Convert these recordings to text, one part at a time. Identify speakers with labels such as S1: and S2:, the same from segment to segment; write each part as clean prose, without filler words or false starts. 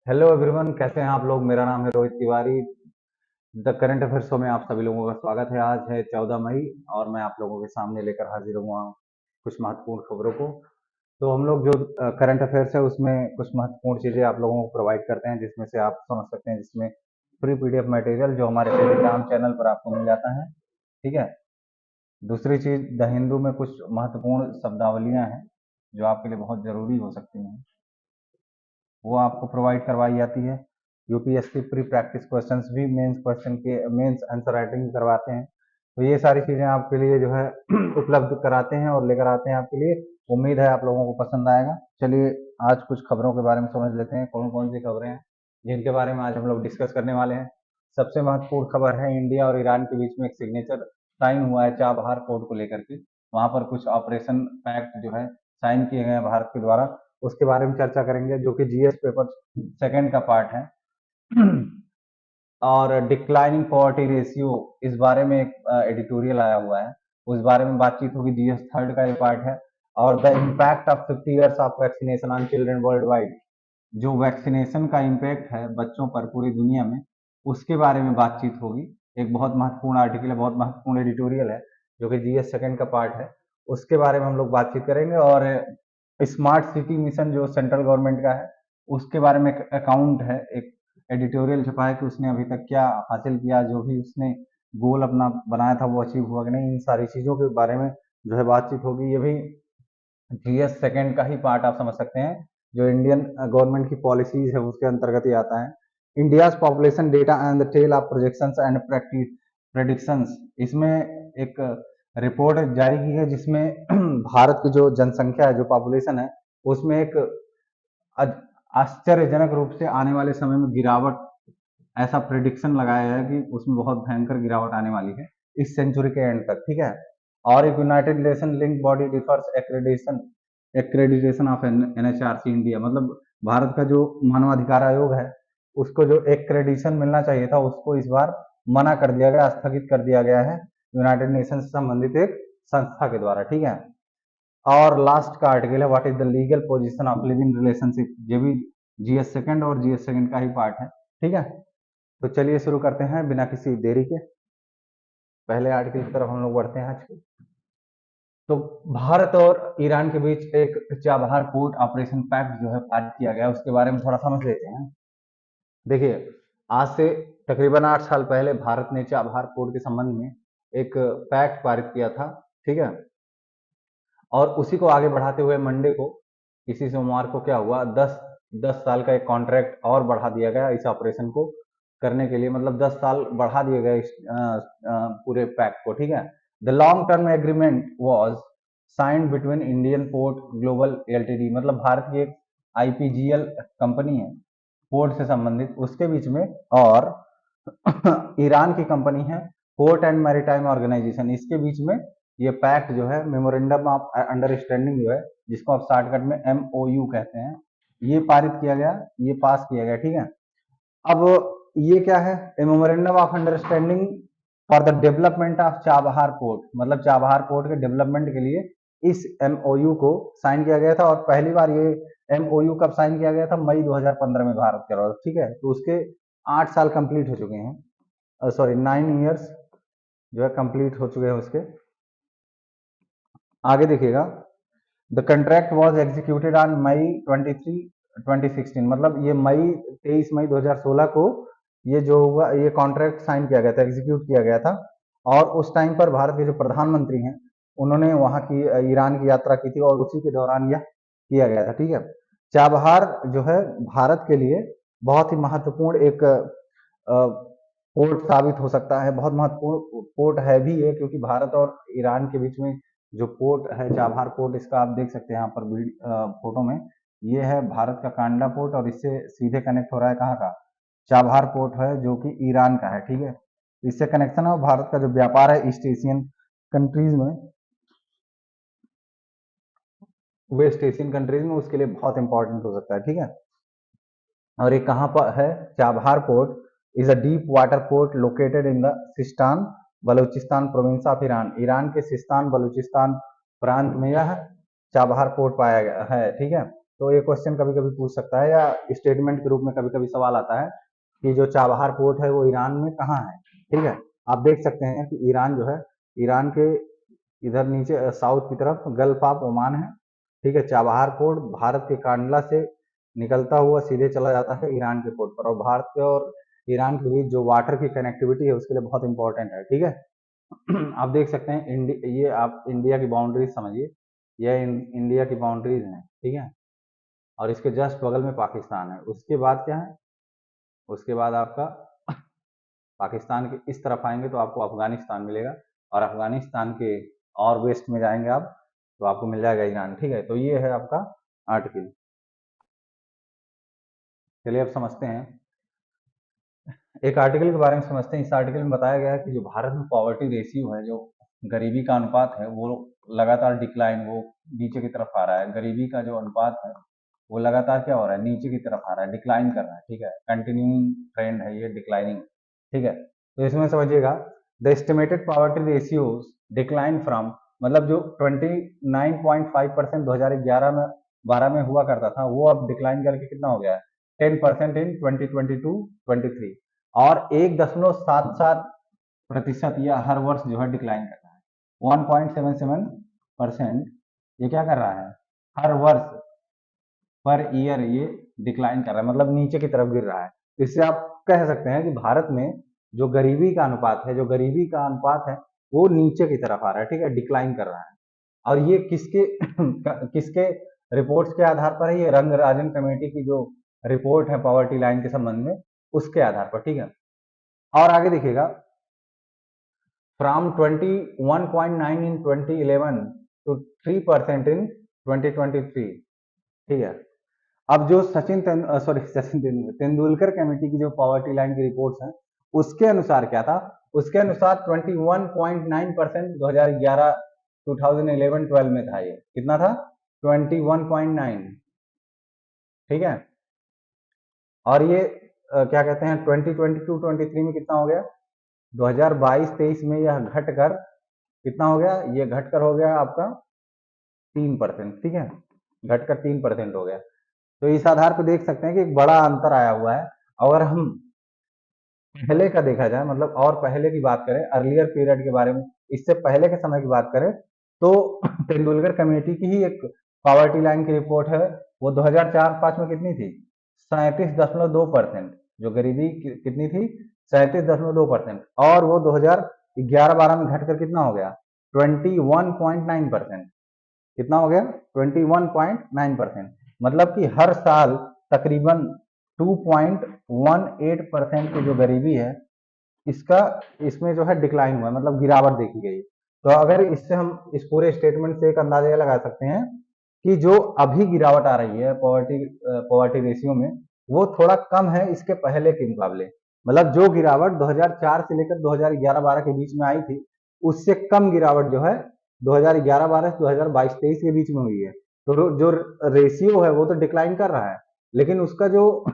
S1: Hello everyone, कैसे हैं आप लोग। मेरा नाम है Rohit Tiwari. The current affair show में आप सभी लोगों का स्वागत है। आज है 14 मई और मैं आप लोगों के सामने लेकर हाजिर हुआ हूँ कुछ महत्वपूर्ण खबरों को। तो हम लोग जो करंट अफेयर्स है उसमें कुछ महत्वपूर्ण चीज़ें आप लोगों को प्रोवाइड करते हैं, जिसमें से आप समझ सकते हैं, जिसमें फ्री पीडीएफ मटेरियल जो हमारे टेलीग्राम चैनल पर आपको मिल जाता है। ठीक है। दूसरी चीज़, द हिंदू में कुछ महत्वपूर्ण शब्दावलियाँ हैं जो आपके लिए बहुत ज़रूरी हो सकती हैं, वो आपको प्रोवाइड करवाई जाती है। यूपीएससी प्री प्रैक्टिस क्वेश्चंस भी मेंस क्वेश्चन के मेंस आंसर राइटिंग करवाते हैं। तो ये सारी चीज़ें आपके लिए जो है उपलब्ध कराते हैं और लेकर आते हैं आपके लिए। उम्मीद है आप लोगों को पसंद आएगा। चलिए आज कुछ खबरों के बारे में समझ लेते हैं, कौन कौन सी खबरें हैं जिनके बारे में आज हम लोग डिस्कस करने वाले हैं। सबसे महत्वपूर्ण खबर है, इंडिया और ईरान के बीच में एक सिग्नेचर साइन हुआ है चाबहार पोर्ट को लेकर के। वहां पर कुछ ऑपरेशन पैक्ट जो है साइन किए गए हैं भारत के द्वारा। उसके बारे में चर्चा करेंगे, जो कि जीएस पेपर सेकंड का पार्ट है। और डिक्लाइनिंग पॉवर्टी रेशियो, इस बारे में एक एडिटोरियल आया हुआ है, उस बारे में बातचीत होगी। जीएस थर्ड का ये पार्ट है। और the impact of 50 years of vaccination on children world wide, जो वैक्सीनेशन का इम्पैक्ट है बच्चों पर पूरी दुनिया में, उसके बारे में बातचीत होगी। एक बहुत महत्वपूर्ण आर्टिकल है, बहुत महत्वपूर्ण एडिटोरियल है, जो कि जीएस सेकंड का पार्ट है। उसके बारे में हम लोग बातचीत करेंगे। और स्मार्ट सिटी मिशन जो सेंट्रल गवर्नमेंट का है, उसके बारे में एक अकाउंट है, एक एडिटोरियल छपा है कि उसने अभी तक क्या हासिल किया, जो भी उसने गोल अपना बनाया था वो अचीव हुआ कि नहीं। इन सारी चीज़ों के बारे में जो है बातचीत होगी। ये भी जीएस सेकंड का ही पार्ट आप समझ सकते हैं, जो इंडियन गवर्नमेंट की पॉलिसीज है उसके अंतर्गत ही आता है। India's population data and the tale of projections and predictions, इसमें एक रिपोर्ट जारी की है जिसमें भारत की जो जनसंख्या है, जो पॉपुलेशन है, उसमें एक आश्चर्यजनक रूप से आने वाले समय में गिरावट, ऐसा प्रिडिक्शन लगाया है कि उसमें बहुत भयंकर गिरावट आने वाली है इस सेंचुरी के एंड तक। ठीक है। और एक United nation link body differs accreditation accreditation of NHRC India, मतलब भारत का जो मानवाधिकार आयोग है, उसको जो एक्रेडिशन मिलना चाहिए था उसको इस बार मना कर दिया गया, स्थगित कर दिया गया है यूनाइटेड नेशन से संबंधित एक संस्था के द्वारा। ठीक है। और लास्ट का आर्टिकल है, what is the legal position of live in relationship, ये भी जीएस सेकंड और जीएस सेकंड का ही पार्ट है। ठीक है। तो चलिए शुरू करते हैं बिना किसी देरी के। पहले आर्टिकल की तरफ हम लोग बढ़ते हैं आज के। तो भारत और ईरान के बीच एक चाबहार पोर्ट ऑपरेशन पैक्ट जो है पारित किया गया, उसके बारे में थोड़ा समझ लेते हैं। देखिए, आज से तकरीबन 8 साल पहले भारत ने चाबहार पोर्ट के संबंध में एक पैक्ट पारित किया था। ठीक है। और उसी को आगे बढ़ाते हुए मंडे को, इसी सोमवार को क्या हुआ, 10 साल का एक कॉन्ट्रैक्ट और बढ़ा दिया गया इस ऑपरेशन को करने के लिए। मतलब 10 साल बढ़ा दिए गए इस पूरे पैक्ट को। ठीक है। The long term agreement was signed between Indian port global LTD, मतलब भारत की एक आईपीजीएल कंपनी है पोर्ट से संबंधित, उसके बीच में, और ईरान की कंपनी है पोर्ट एंड मैरीटाइम ऑर्गेनाइजेशन, इसके बीच में ये पैक्ट जो है, मेमोरेंडम ऑफ अंडरस्टैंडिंग जो है, जिसको आप शॉर्टकट में एमओयू कहते हैं, ये पारित किया गया, ये पास किया गया। ठीक है। अब ये क्या है, memorandum of understanding for the development of Chabahar port, मतलब चाबहार पोर्ट के डेवलपमेंट के लिए इस एमओयू को साइन किया गया था। और पहली बार ये एमओयू कब साइन किया गया था, मई 2015 में भारत के द्वारा। ठीक है। तो उसके 8 साल कंप्लीट हो चुके हैं, सॉरी 9 years जो है कंप्लीट हो चुके हैं उसके। आगे देखिएगा, the contract was executed on May 23 2016, मतलब ये 23 मई 2016 को ये जो हुआ, ये कॉन्ट्रैक्ट साइन किया गया था, एग्जीक्यूट किया गया था। और उस टाइम पर भारत के जो प्रधानमंत्री हैं, उन्होंने वहां की ईरान की यात्रा की थी और उसी के दौरान यह किया गया था। ठीक है। चाबहार जो है भारत के लिए बहुत ही महत्वपूर्ण एक पोर्ट साबित हो सकता है, बहुत महत्वपूर्ण पोर्ट है भी ये, क्योंकि भारत और ईरान के बीच में जो पोर्ट है चाबहार पोर्ट, इसका आप देख सकते हैं यहाँ पर फोटो में, ये है भारत का कांडला पोर्ट और इससे सीधे कनेक्ट हो रहा है कहाँ का, चाबहार पोर्ट है जो कि ईरान का है। ठीक है। इससे कनेक्शन है और भारत का जो व्यापार है ईस्ट एशियन कंट्रीज में, वेस्ट एशियन कंट्रीज में, उसके लिए बहुत इंपॉर्टेंट हो सकता है। ठीक है। और ये कहाँ पर है, Chabahar port is a deep water port located in the Sistan Balochistan province of Iran, Iran के सिस्तान बलूचिस्तान प्रांत में यह चाबहार पोर्ट पाया गया है। ठीक है। तो ये क्वेश्चन कभी कभी पूछ सकता है, या स्टेटमेंट के रूप में कभी कभी सवाल आता है कि जो चाबहार पोर्ट है वो ईरान में कहाँ है। ठीक है, आप देख सकते हैं कि ईरान जो है, ईरान के इधर नीचे साउथ की तरफ गल्फ ऑफ ओमान है। ठीक है, चाबहार पोर्ट भारत के कांडला से निकलता हुआ सीधे चला जाता है ईरान के पोर्ट पर, और भारत के और ईरान के बीच जो वाटर की कनेक्टिविटी है उसके लिए बहुत इंपॉर्टेंट है। ठीक है, आप देख सकते हैं ये आप इंडिया की बाउंड्रीज समझिए, ये इंडिया की बाउंड्रीज हैं। ठीक है, और इसके जस्ट बगल में पाकिस्तान है। उसके बाद क्या है, उसके बाद आपका पाकिस्तान के इस तरफ आएंगे तो आपको अफगानिस्तान मिलेगा, और अफगानिस्तान के और वेस्ट में जाएंगे आप तो आपको मिल जाएगा ईरान। ठीक है, तो ये है आपका आर्टिकल। चलिए अब समझते हैं, एक आर्टिकल के बारे में समझते हैं। इस आर्टिकल में बताया गया है कि जो भारत में पॉवर्टी रेशियो है, जो गरीबी का अनुपात है, वो लगातार डिक्लाइन, वो नीचे की तरफ आ रहा है। गरीबी का जो अनुपात है वो लगातार क्या हो रहा है, नीचे की तरफ आ रहा है, डिक्लाइन कर रहा है। ठीक है, कंटिन्यूइंग ट्रेंड है ये, डिक्लाइनिंग। ठीक है, तो इसमें समझिएगा, the estimated poverty ratios decline from, मतलब जो 29.5% 2011 में हुआ करता था, वो अब डिक्लाइन करके कितना हो गया है, 10% इन 2022-23, और 1.77% यह हर वर्ष जो है डिक्लाइन कर रहा है। 1.77% ये क्या कर रहा है, हर वर्ष पर ईयर ये डिक्लाइन कर रहा है, मतलब नीचे की तरफ गिर रहा है। इससे आप कह सकते हैं कि भारत में जो गरीबी का अनुपात है, जो गरीबी का अनुपात है वो नीचे की तरफ आ रहा है। ठीक है, डिक्लाइन कर रहा है। और ये किसके किसके रिपोर्ट्स के आधार पर है, ये रंगराजन कमेटी की जो रिपोर्ट है पॉवर्टी लाइन के संबंध में, उसके आधार पर। ठीक है, और आगे देखिएगा, फ्रॉम 21.9 इन 2011 टू 3% इन 2023। ठीक है, अब जो सचिन तेंदुलकर कमेटी की जो पॉवर्टी लाइन की रिपोर्ट्स हैं, उसके अनुसार क्या था, उसके अनुसार 21.9% 2011-12 में था। ये कितना था, 21.9। ठीक है, और ये क्या कहते हैं 2022-23 में कितना हो गया, 2022-23 में यह घटकर कितना हो गया, ये घटकर हो गया आपका 3%। ठीक है, घटकर 3% हो गया। तो इस आधार पर देख सकते हैं कि एक बड़ा अंतर आया हुआ है। अगर हम पहले का देखा जाए, मतलब और पहले की बात करें, अर्लियर पीरियड के बारे में, इससे पहले के समय की बात करें, तो तेंदुलकर कमेटी की ही एक पॉवर्टी लाइन की रिपोर्ट है, वो 2004-5 में कितनी थी, 37.2%। जो गरीबी कितनी थी, 37.2%, और वो 2011-12 में घटकर कितना हो गया, 21.9%। कितना हो गया, 21.9%। मतलब कि हर साल तकरीबन 2.18% की जो गरीबी है, इसका इसमें जो है डिक्लाइन हुआ है, मतलब गिरावट देखी गई। तो अगर इससे हम इस पूरे स्टेटमेंट से एक अंदाजा ये लगा सकते हैं कि जो अभी गिरावट आ रही है पॉवर्टी रेशियो में, वो थोड़ा कम है इसके पहले के मुकाबले। मतलब जो गिरावट 2004 से लेकर 2011-12 के बीच में आई थी, उससे कम गिरावट जो है 2011-12 से 2022-23 के बीच में हुई है। तो जो रेशियो है वो तो डिक्लाइन कर रहा है, लेकिन उसका जो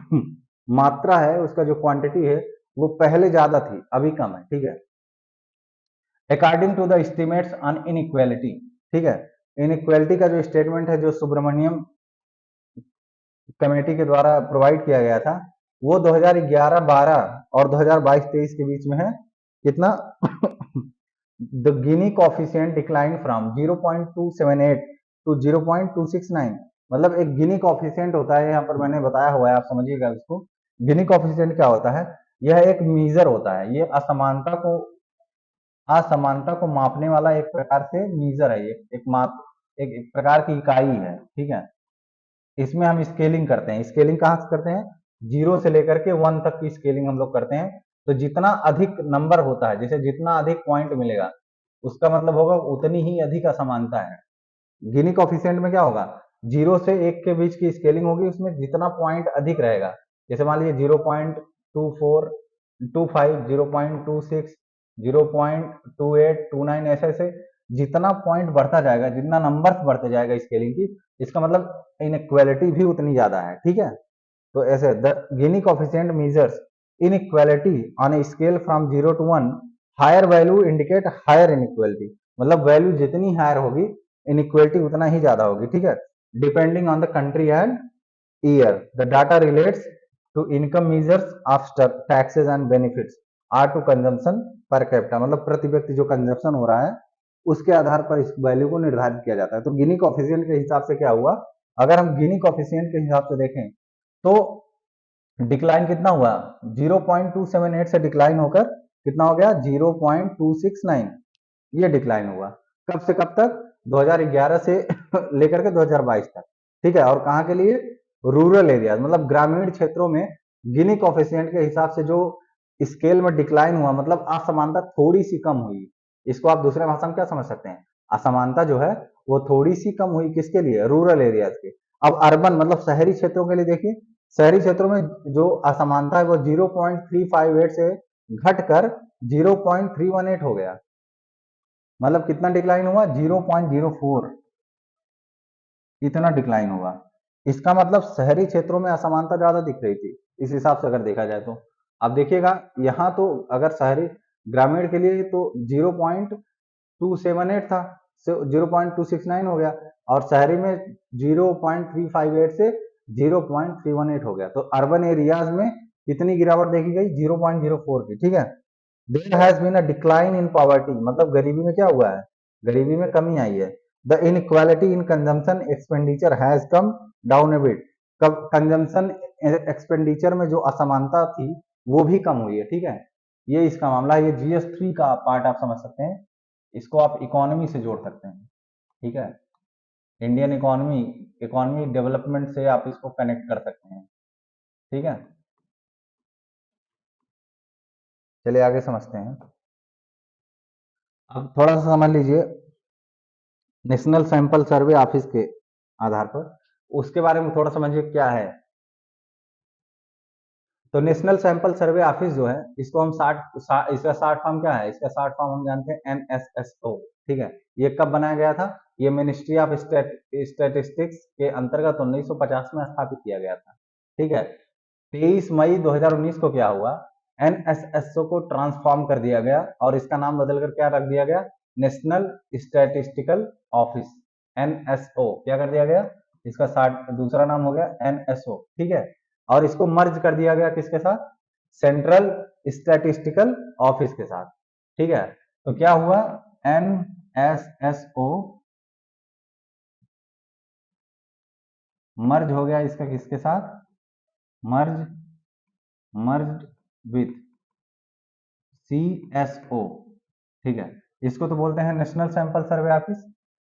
S1: मात्रा है, उसका जो क्वांटिटी है, वो पहले ज्यादा थी, अभी कम है। ठीक है, according to the estimates on inequality. ठीक है, इनइक्वालिटी का जो स्टेटमेंट है, जो सुब्रमण्यम कमेटी के द्वारा प्रोवाइड किया गया था, वो 2011-12 और 2022-23 के बीच में है। कितना the Gini coefficient decline from 0.278 to 0.269। मतलब एक गिनी कॉफिशिएंट होता है, यहाँ पर मैंने बताया हुआ है, आप समझिएगा इसको। गिनी कॉफिशिएंट क्या होता है, यह एक मीजर होता है, ये असमानता को मापने वाला एक प्रकार से मीजर है, ये एक प्रकार की इकाई है। ठीक है, इसमें हम स्केलिंग करते हैं। स्केलिंग कहाँ से करते हैं, 0 से लेकर के 1 तक की स्केलिंग हम लोग करते हैं। तो जितना अधिक नंबर होता है, जैसे जितना अधिक पॉइंट मिलेगा, उसका मतलब होगा उतनी ही अधिक असमानता है। गिनी कॉफिशिएंट में क्या होगा, 0 से 1 के बीच की स्केलिंग होगी, उसमें जितना पॉइंट अधिक रहेगा, जैसे मान लीजिए 0.2425, 0.26, 0.2829, ऐसे ऐसे जितना पॉइंट बढ़ता जाएगा, जितना नंबर बढ़ते जाएगा स्केलिंग की, इसका मतलब इनइक्वालिटी भी उतनी ज्यादा है। ठीक है, तो ऐसे the Gini coefficient measures inequality on a scale from 0 to 1, higher value indicate higher inequality. मतलब वैल्यू जितनी हायर होगी, इनइक्वालिटी उतना ही ज्यादा होगी। ठीक है, depending on the country and year. The data relates to income measures after taxes and benefits are to consumption per capita, मतलब प्रति व्यक्ति जो कंजप्शन हो रहा है उसके आधार पर इस वैल्यू को निर्धारित किया जाता है। तो गिनी कोफिशिएंट के हिसाब से क्या हुआ, अगर हम गिनी कोफिशिएंट के हिसाब से देखें तो डिक्लाइन कितना हुआ, 0.278 से डिक्लाइन होकर कितना हो गया 0.269, ये डिक्लाइन हुआ। कब से कब तक, 2011 से लेकर के 2022 तक, ठीक है। और कहाँ के लिए, रूरल एरिया, मतलब ग्रामीण क्षेत्रों में गिनी कोफिशिएंट के हिसाब से जो स्केल में डिक्लाइन हुआ, मतलब असमानता थोड़ी सी कम हुई। इसको आप दूसरे भाषा में क्या समझ सकते हैं, असमानता जो है वो थोड़ी सी कम हुई, किसके लिए, रूरल एरियाज के। अब अर्बन मतलब शहरी क्षेत्रों के लिए देखिए, शहरी क्षेत्रों में जो असमानता है वो 0.358 से घटकर 0.318 हो गया, मतलब कितना डिक्लाइन हुआ, 0.04, इतना डिक्लाइन हुआ। इसका मतलब शहरी क्षेत्रों में असमानता ज्यादा दिख रही थी इस हिसाब से अगर देखा जाए तो। अब देखिएगा यहाँ तो अगर शहरी ग्रामीण के लिए तो 0.278 था, 0.269 हो गया, और शहरी में 0.358 से 0.318 हो गया। तो अर्बन एरियाज में कितनी गिरावट देखी गई, 0.04 की, ठीक है। There has been a decline in poverty, मतलब गरीबी में क्या हुआ है, गरीबी में कमी आई है। The inequality in consumption expenditure has come down A bit, कब कंजम्पशन एक्सपेंडिचर में जो असमानता थी वो भी कम हुई है, ठीक है। ये इसका मामला है, ये GS3 का पार्ट आप समझ सकते हैं, इसको आप इकोनॉमी से जोड़ सकते हैं, ठीक है। इंडियन इकोनॉमी, इकोनॉमी डेवलपमेंट से आप इसको कनेक्ट कर सकते हैं, ठीक है। चलिए आगे समझते हैं। अब थोड़ा सा समझ लीजिए नेशनल सैंपल सर्वे ऑफिस के आधार पर, उसके बारे में थोड़ा समझिए क्या है। तो नेशनल सैंपल सर्वे ऑफिस जो है इसको हम इसका शॉर्ट फॉर्म क्या है, इसका शॉर्ट फॉर्म हम जानते हैं NSSO, ठीक है। ये कब बनाया गया था, ये मिनिस्ट्री ऑफ स्टैटिस्टिक्स के अंतर्गत 1950 में स्थापित किया गया था, ठीक है। 23 मई 2019 को क्या हुआ, NSSO को ट्रांसफॉर्म कर दिया गया और इसका नाम बदलकर क्या रख दिया गया, नेशनल स्टैटिस्टिकल ऑफिस, NSO क्या कर दिया गया, इसका दूसरा नाम हो गया NSO, ठीक है। और इसको मर्ज कर दिया गया किसके साथ, सेंट्रल स्टैटिस्टिकल ऑफिस के साथ, ठीक है। तो क्या हुआ, NSSO मर्ज हो गया इसका किसके साथ, मर्ज मर्ज विथ CSO, ठीक है। इसको तो बोलते हैं नेशनल सैंपल सर्वे ऑफिस,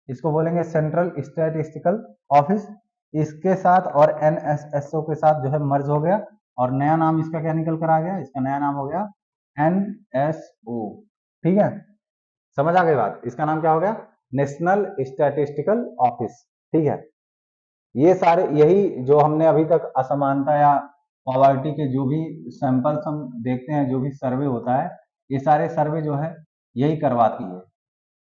S1: इसको बोलेंगे सेंट्रल स्टैटिस्टिकल ऑफिस, इसके साथ और NSSO के साथ जो है मर्ज हो गया, और नया नाम इसका क्या निकल कर आ गया, इसका नया नाम हो गया NSO, ठीक है। समझ आ गई बात, इसका नाम क्या हो गया, नेशनल स्टैटिस्टिकल ऑफिस, ठीक है। ये सारे, यही जो हमने अभी तक असमानता या पॉवर्टी के जो भी सैंपल्स हम देखते हैं, जो भी सर्वे होता है, ये सारे सर्वे जो है यही करवाती है,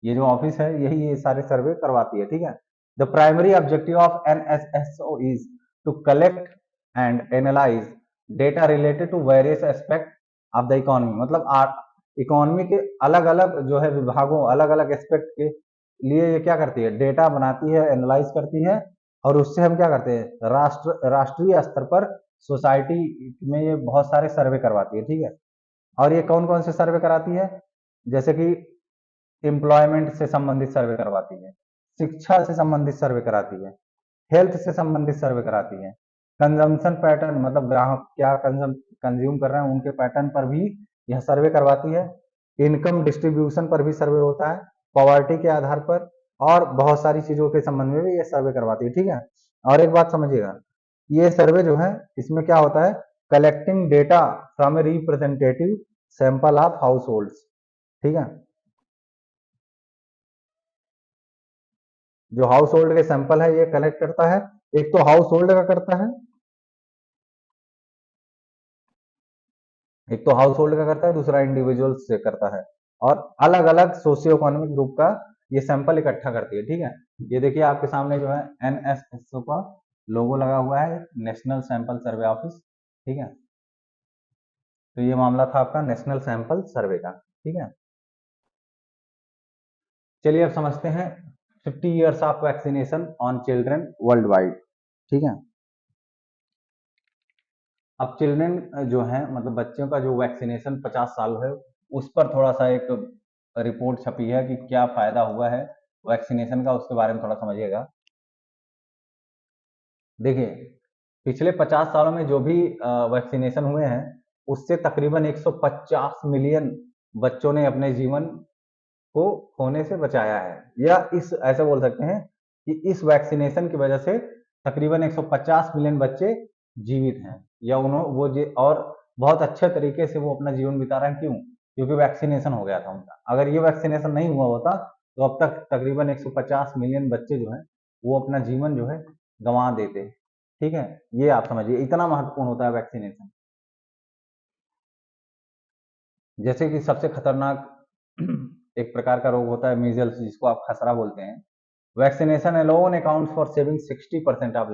S1: ये जो ऑफिस है यही ये सारे सर्वे करवाती है, ठीक है। The primary objective of NSSO is to collect and analyse data related to various aspect of the economy, मतलब इकोनॉमी के अलग अलग जो है विभागों, अलग अलग एस्पेक्ट के लिए ये क्या करती है, डेटा बनाती है, एनालाइज करती है, और उससे हम क्या करते हैं, राष्ट्रीय स्तर पर सोसाइटी में ये बहुत सारे सर्वे करवाती है, ठीक है। और ये कौन कौन से सर्वे कराती है, जैसे कि एम्प्लॉयमेंट से संबंधित सर्वे करवाती है, शिक्षा से संबंधित सर्वे कराती है, हेल्थ से संबंधित सर्वे कराती है, कंजम्पशन पैटर्न, मतलब ग्राहक क्या कंज्यूम कर रहे हैं उनके पैटर्न पर भी यह सर्वे करवाती है, इनकम डिस्ट्रीब्यूशन पर भी सर्वे होता है, पॉवर्टी के आधार पर, और बहुत सारी चीजों के संबंध में भी ये सर्वे करवाती है, ठीक है। और एक बात समझिएगा, ये सर्वे जो है इसमें क्या होता है, collecting data from a representative sample of house holds, ठीक है। जो हाउस होल्ड के सैंपल है ये कलेक्ट करता है, एक तो हाउस होल्ड का करता है, एक तो हाउस होल्ड का करता है, दूसरा इंडिविजुअल से करता है, और अलग अलग सोशियो इकोनॉमिक ग्रुप का ये सैंपल इकट्ठा करती है, ठीक है। ये देखिए आपके सामने जो है NSSO का लोगो लगा हुआ है, नेशनल सैंपल सर्वे ऑफिस, ठीक है। तो ये मामला था आपका नेशनल सैंपल सर्वे का, ठीक है। चलिए अब समझते हैं 50 years of vaccination on children world wide, ठीक है। अब चिल्ड्रन जो है मतलब बच्चों का जो वैक्सीनेशन 50 साल है उस पर थोड़ा सा एक रिपोर्ट छपी है कि क्या फायदा हुआ है वैक्सीनेशन का, उसके बारे में थोड़ा समझिएगा। देखिए पिछले 50 सालों में जो भी वैक्सीनेशन हुए हैं उससे तकरीबन 150 मिलियन बच्चों ने अपने जीवन को खोने से बचाया है, या इस ऐसे बोल सकते हैं कि इस वैक्सीनेशन की वजह से तकरीबन 150 मिलियन बच्चे जीवित हैं, या उन्होंने और बहुत अच्छे तरीके से वो अपना जीवन बिता रहे हैं। क्यों? क्योंकि वैक्सीनेशन हो गया था उनका। अगर ये वैक्सीनेशन नहीं हुआ होता तो अब तक तकरीबन 150 मिलियन बच्चे जो है वो अपना जीवन जो है गंवा देते, ठीक है। ये आप समझिए इतना महत्वपूर्ण होता है वैक्सीनेशन। जैसे कि सबसे खतरनाक एक प्रकार का रोग होता है मीजल्स, जिसको आप खसरा बोलते हैं। Vaccination alone account for saving 60% of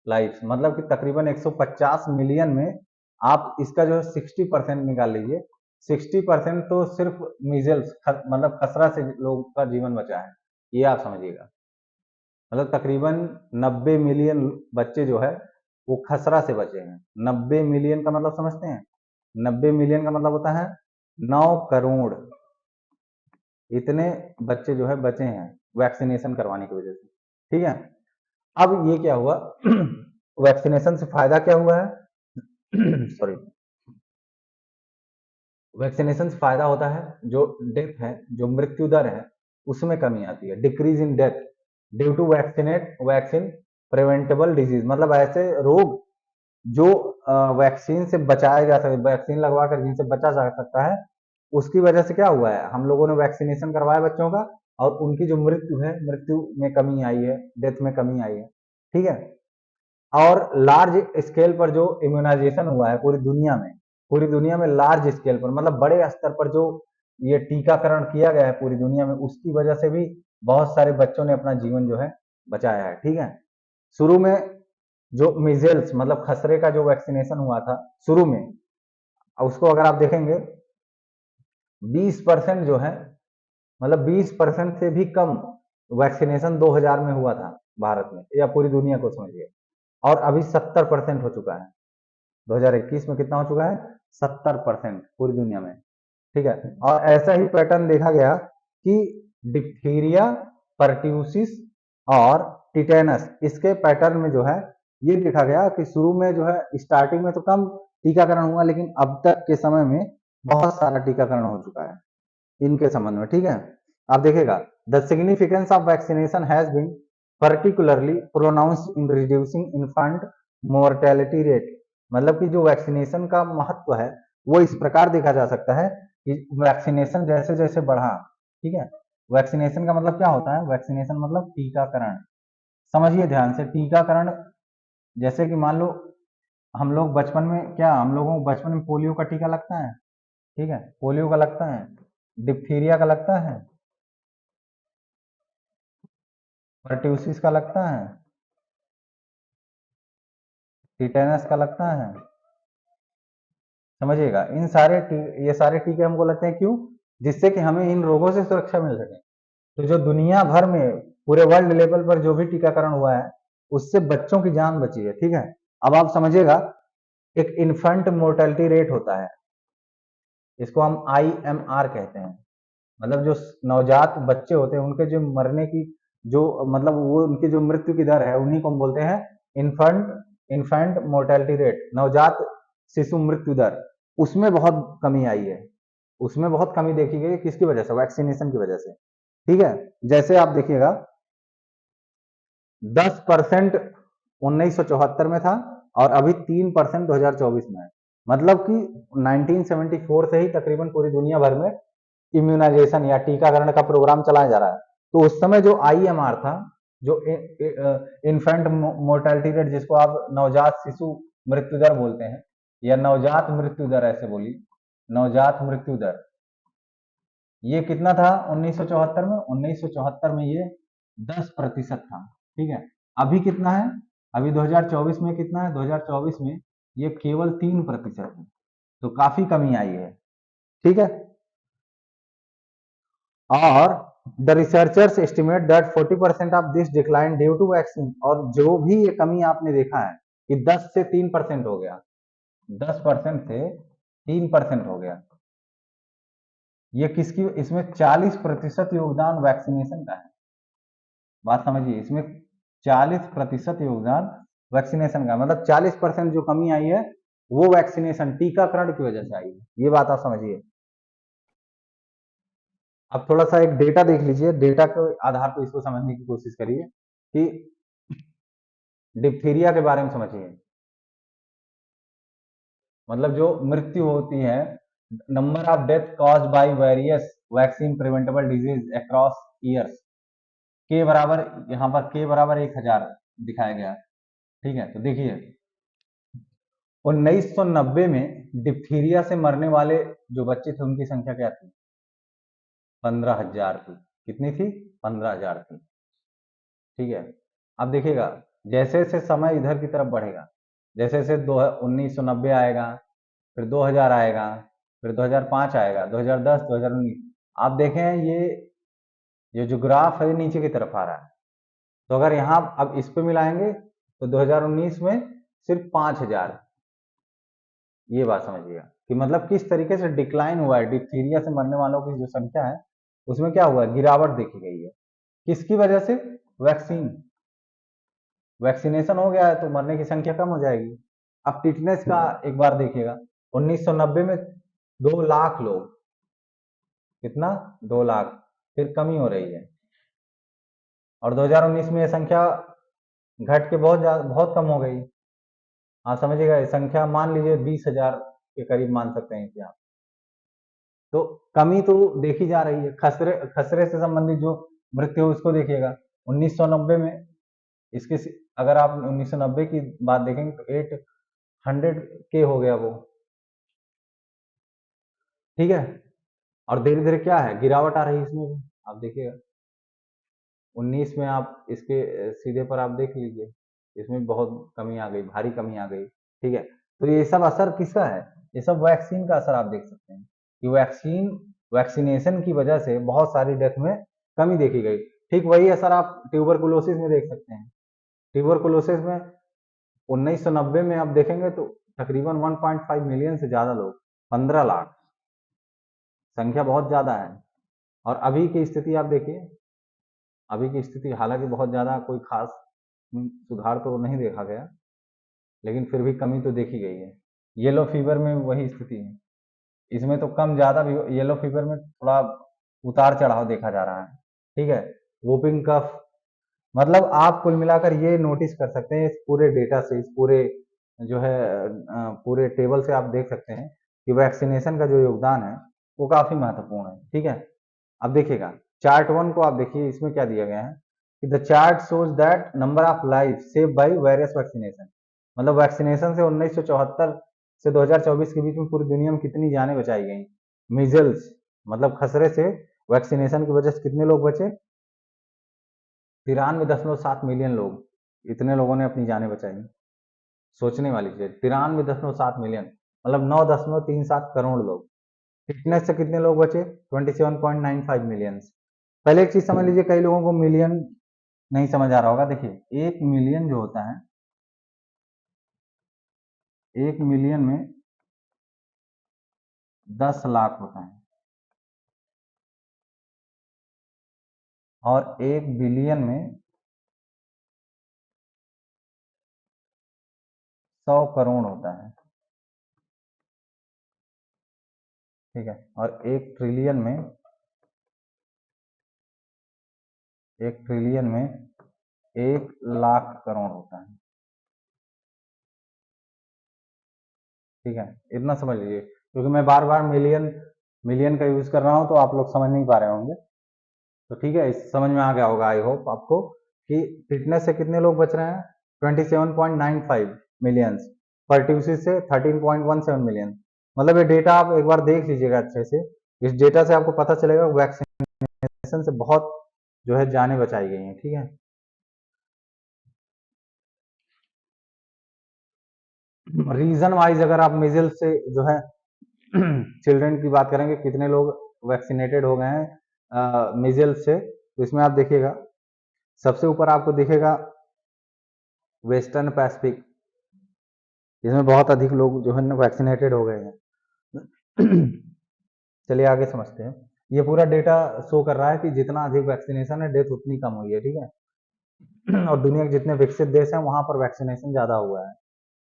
S1: life, मतलब कि तकरीबन 150 मिलियन में आप इसका जो है 60% निकाल लीजिए। 60% तो सिर्फ मीजल्स मतलब खसरा से लोगों का जीवन बचा है, ये आप समझिएगा। मतलब तकरीबन 90 मिलियन बच्चे जो है वो खसरा से बचे हैं। 90 मिलियन का मतलब समझते हैं? 90 मिलियन का मतलब होता है 9 करोड़। इतने बच्चे जो है बचे हैं वैक्सीनेशन करवाने की वजह से, ठीक है। अब ये क्या हुआ वैक्सीनेशन से फायदा क्या हुआ है सॉरी, वैक्सीनेशन से फायदा होता है जो डेथ है, जो मृत्यु दर है उसमें कमी आती है। Decrease in death due to vaccine preventable disease, मतलब ऐसे रोग जो वैक्सीन से बचाया जा सकता, वैक्सीन लगवा कर जिनसे बचा जा सकता है, उसकी वजह से क्या हुआ है, हम लोगों ने वैक्सीनेशन करवाया बच्चों का और उनकी जो मृत्यु है, मृत्यु में कमी आई है, डेथ में कमी आई है, ठीक है। और लार्ज स्केल पर जो इम्यूनाइजेशन हुआ है पूरी दुनिया में लार्ज स्केल पर मतलब बड़े स्तर पर जो ये टीकाकरण किया गया है पूरी दुनिया में, उसकी वजह से भी बहुत सारे बच्चों ने अपना जीवन जो है बचाया है, ठीक है। शुरू में जो मिजेल्स मतलब खसरे का जो वैक्सीनेशन हुआ था शुरू में, उसको अगर आप देखेंगे 20% जो है, मतलब 20% से भी कम वैक्सीनेशन 2000 में हुआ था भारत में, या पूरी दुनिया को समझिए। और अभी 70% हो चुका है। 2021 में कितना हो चुका है? 70% पूरी दुनिया में, ठीक है। और ऐसा ही पैटर्न देखा गया कि डिप्थीरिया, परट्यूसिस और टिटेनस, इसके पैटर्न में जो है ये देखा गया कि शुरू में जो है स्टार्टिंग में तो कम टीकाकरण हुआ, लेकिन अब तक के समय में बहुत सारा टीकाकरण हो चुका है इनके संबंध में, ठीक है। आप देखिएगा the significance of vaccination has been particularly pronounced in reducing infant mortality rate, मतलब कि जो वैक्सीनेशन का महत्व है वो इस प्रकार देखा जा सकता है कि वैक्सीनेशन जैसे जैसे बढ़ा, ठीक है। वैक्सीनेशन का मतलब क्या होता है? वैक्सीनेशन मतलब टीकाकरण। समझिए ध्यान से, टीकाकरण जैसे कि मान लो हम लोग बचपन में, क्या हम लोगों को बचपन में पोलियो का टीका लगता है? ठीक है, पोलियो का लगता है, डिप्थीरिया का लगता है, परट्यूसिस का लगता है, टिटेनस का लगता है। समझिएगा ये सारे टीके हमको लगते हैं, क्यों? जिससे कि हमें इन रोगों से सुरक्षा मिल सके। तो जो दुनिया भर में पूरे वर्ल्ड लेवल पर जो भी टीकाकरण हुआ है उससे बच्चों की जान बची है, ठीक है। अब आप समझिएगा एक इन्फेंट मोर्टेलिटी रेट होता है, इसको हम IMR कहते हैं। मतलब जो नवजात बच्चे होते हैं उनके जो मरने की जो मतलब वो उनकी जो मृत्यु की दर है उन्हीं को हम बोलते हैं इन्फेंट मोर्टेलिटी रेट, नवजात शिशु मृत्यु दर। उसमें बहुत कमी आई है, उसमें बहुत कमी देखी गई। किसकी वजह से? वैक्सीनेशन की वजह से, ठीक है। जैसे आप देखिएगा 10% 1974 में था और अभी 3% 2024 में है। मतलब कि 1974 से ही तकरीबन पूरी दुनिया भर में इम्यूनाइजेशन या टीकाकरण का प्रोग्राम चलाया जा रहा है। तो उस समय जो IMR था, जो इन्फेंट मोर्टेलिटी रेट, जिसको आप नवजात शिशु मृत्यु दर बोलते हैं या नवजात मृत्यु दर ऐसे बोली, नवजात मृत्यु दर, ये कितना था 1974 में? 1974 में ये 10% था, ठीक है। अभी कितना है? अभी 2024 में कितना है? 2024 में ये केवल 3% है। तो काफी कमी आई है, ठीक है। और the researchers estimate that 40% of this decline due to vaccine, और जो भी ये कमी आपने देखा है कि 10 से 3% हो गया, 10% से 3% हो गया, ये किसकी, इसमें 40% योगदान वैक्सीनेशन का है। बात समझिए, इसमें 40% योगदान वैक्सीनेशन का, मतलब 40% जो कमी आई है वो वैक्सीनेशन, टीकाकरण की वजह से आई है। ये बात आप समझिए। अब थोड़ा सा एक डेटा देख लीजिए, डेटा के आधार पर इसको समझने की कोशिश करिए कि डिप्थीरिया के बारे में समझिए। मतलब जो मृत्यु होती है, number of death cause by various vaccine preventable disease across years, के बराबर, यहाँ पर के बराबर 1000 दिखाया गया। ठीक है, तो देखिए 1990 में डिप्थीरिया से मरने वाले जो बच्चे थे उनकी संख्या क्या थी? 15,000 थी। कितनी थी? 15,000 थी। ठीक है, अब देखिएगा जैसे जैसे समय इधर की तरफ बढ़ेगा, जैसे जैसे 1990 आएगा, फिर 2000 आएगा, फिर 2005 आएगा, 2010, 2019, आप देखें ये जो ग्राफ है नीचे की तरफ आ रहा है। तो अगर यहाँ अब इस पे मिलाएंगे तो 2019 में सिर्फ 5000। ये बात समझिएगा कि मतलब किस तरीके से डिक्लाइन हुआ है, डिप्थीरिया से मरने वालों की जो संख्या है उसमें क्या हुआ है, गिरावट देखी गई है। किसकी वजह से? वैक्सीन, वैक्सीनेशन हो गया है तो मरने की संख्या कम हो जाएगी। अब टिटनेस का एक बार देखिएगा, 1990 में 2 लाख लोग, कितना? 2 लाख, फिर कमी हो रही है, और 2019 में यह संख्या घट के बहुत कम हो गई। आप समझिएगा, ये संख्या मान लीजिए 20,000 के करीब मान सकते हैं कि आप, तो कमी तो देखी जा रही है। खसरे खसरे से संबंधित जो मृत्यु उसको देखिएगा, 1990 में इसके अगर आप 1990 की बात देखेंगे तो 800 के हो गया वो। ठीक है, और धीरे धीरे क्या है, गिरावट आ रही है इसमें भी। आप देखिएगा 19 में आप इसके सीधे पर आप देख लीजिए, इसमें बहुत कमी आ गई, भारी कमी आ गई। ठीक है, तो ये सब असर किसका है? ये सब वैक्सीन का असर आप देख सकते हैं कि वैक्सीनेशन की वजह से बहुत सारी डेथ में कमी देखी गई। ठीक वही असर आप ट्यूबरकुलोसिस में देख सकते हैं। ट्यूबरकुलोसिस में 1990 में आप देखेंगे तो तकरीबन 1.5 मिलियन से ज्यादा लोग, 15 लाख, संख्या बहुत ज्यादा है। और अभी की स्थिति आप देखिए, अभी की स्थिति हालांकि बहुत ज्यादा कोई खास सुधार तो नहीं देखा गया, लेकिन फिर भी कमी तो देखी गई है। येलो फीवर में वही स्थिति है, इसमें तो कम ज्यादा भी, येलो फीवर में थोड़ा उतार चढ़ाव देखा जा रहा है। ठीक है, वोपिंग कफ, मतलब आप कुल मिलाकर ये नोटिस कर सकते हैं इस पूरे डेटा से, इस पूरे जो है पूरे टेबल से आप देख सकते हैं कि वैक्सीनेशन का जो योगदान है वो काफी महत्वपूर्ण है। ठीक है, अब देखिएगा चार्ट 1 को आप देखिए, इसमें क्या दिया गया है कि the chart shows that number of life save by various vaccination, मतलब वैक्सीनेशन से 1974 से 2024 के बीच में पूरी दुनिया में कितनी जानें बचाई गई। मीजल्स, मतलब खसरे से वैक्सीनेशन की वजह से कितने लोग बचे? 93.7 मिलियन लोग, इतने लोगों ने अपनी जानें बचाई। सोचने वाली चीज, 93.7 मिलियन, मतलब 9.37 करोड़ लोग। फिटनेस से कितने लोग बचे? 27.95 मिलियन। पहले एक चीज समझ लीजिए, कई लोगों को मिलियन नहीं समझ आ रहा होगा। देखिए 1 मिलियन जो होता है, 1 मिलियन में 10 लाख होता है, और 1 बिलियन में 100 करोड़ होता है। ठीक है, और 1 ट्रिलियन में 1 लाख करोड़ होता है। ठीक है, इतना समझ लीजिए, क्योंकि मैं बार बार मिलियन मिलियन का यूज कर रहा हूं तो आप लोग समझ नहीं पा रहे होंगे। तो ठीक है, इस समझ में आ गया होगा आई होप आपको कि फिटनेस से कितने लोग बच रहे हैं, 27.95 मिलियंस, पर्ट्यूसिस से 13.17 मिलियन। मतलब ये डेटा आप एक बार देख लीजिएगा अच्छे से, इस डेटा से आपको पता चलेगा वैक्सीनेशन से बहुत जो है जानें बचाई गई हैं। ठीक है, रीजन वाइज अगर आप मिजल से जो है चिल्ड्रन की बात करेंगे, कितने लोग वैक्सीनेटेड हो गए हैं, मीजल्स से। तो इसमें आप देखिएगा सबसे ऊपर आपको दिखेगा वेस्टर्न पैसिफिक, इसमें बहुत अधिक लोग जो है ना वैक्सीनेटेड हो गए हैं। चलिए आगे समझते हैं। ये पूरा डेटा शो कर रहा है कि जितना अधिक वैक्सीनेशन है डेथ उतनी कम हुई है, ठीक है। और दुनिया के जितने विकसित देश हैं वहां पर वैक्सीनेशन ज्यादा हुआ है,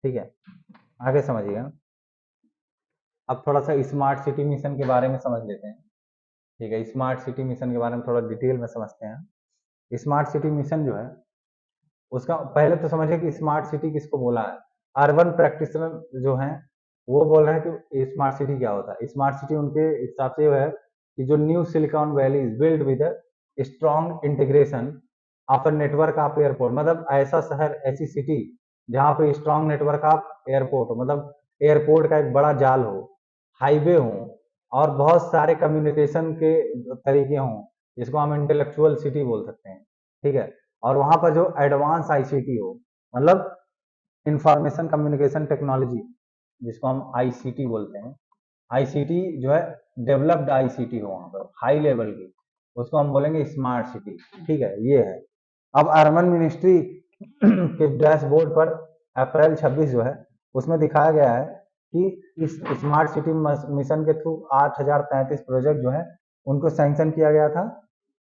S1: ठीक है। आगे समझिएगा। अब थोड़ा सा स्मार्ट सिटी मिशन के बारे में समझ लेते हैं, ठीक है। स्मार्ट सिटी मिशन के बारे में थोड़ा डिटेल में समझते हैं। स्मार्ट सिटी मिशन जो है उसका पहले तो समझिए कि स्मार्ट सिटी किसको बोला है। अर्बन प्रैक्टिशनर जो हैं वो बोल रहे हैं कि स्मार्ट सिटी क्या होता है। स्मार्ट सिटी उनके हिसाब से है कि जो new silicon valley is build with strong integration of a network of airport, मतलब ऐसा शहर, ऐसी सिटी जहाँ पे स्ट्रॉन्ग नेटवर्क ऑफ एयरपोर्ट हो, मतलब एयरपोर्ट का एक बड़ा जाल हो, हाईवे हो और बहुत सारे कम्युनिकेशन के तरीके हों, जिसको हम इंटेलेक्चुअल सिटी बोल सकते हैं, ठीक है। और वहां पर जो एडवांस आईसीटी हो, मतलब इंफॉर्मेशन कम्युनिकेशन टेक्नोलॉजी, जिसको हम आईसीटी बोलते हैं, आईसीटी जो है डेवलप्ड आईसीटी हो वहां पर हाई लेवल की, उसको हम बोलेंगे स्मार्ट सिटी, ठीक है। ये है। अब अर्बन मिनिस्ट्री के डैशबोर्ड पर अप्रैल 26 जो है उसमें दिखाया गया है कि इस स्मार्ट सिटी मिशन के थ्रू 8033 प्रोजेक्ट जो है उनको सैंक्शन किया गया था,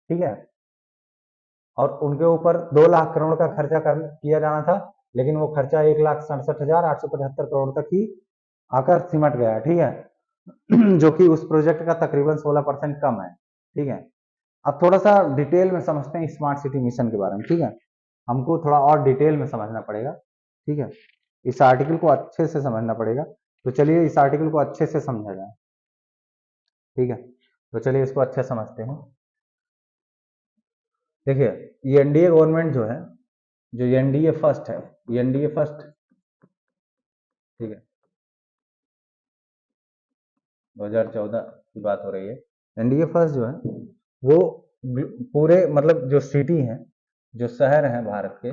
S1: ठीक है। और उनके ऊपर 2 लाख करोड़ का खर्चा किया जाना था, लेकिन वो खर्चा 1,67,875 करोड़ तक ही आकर सिमट गया, ठीक है। जो कि उस प्रोजेक्ट का तकरीबन 16% कम है, ठीक है। अब थोड़ा सा डिटेल में समझते हैं स्मार्ट सिटी मिशन के बारे में, ठीक है। हमको थोड़ा और डिटेल में समझना पड़ेगा, ठीक है। इस आर्टिकल को अच्छे से समझना पड़ेगा। तो चलिए इस आर्टिकल को अच्छे से समझा जाए, ठीक है। तो चलिए इसको अच्छे समझते हैं। देखिए ये एनडीए गवर्नमेंट जो है, जो एनडीए फर्स्ट है, एनडीए फर्स्ट, ठीक है, 2014 की बात हो रही है। एनडीए फर्स्ट जो है वो पूरे मतलब जो सिटी हैं, जो शहर हैं भारत के,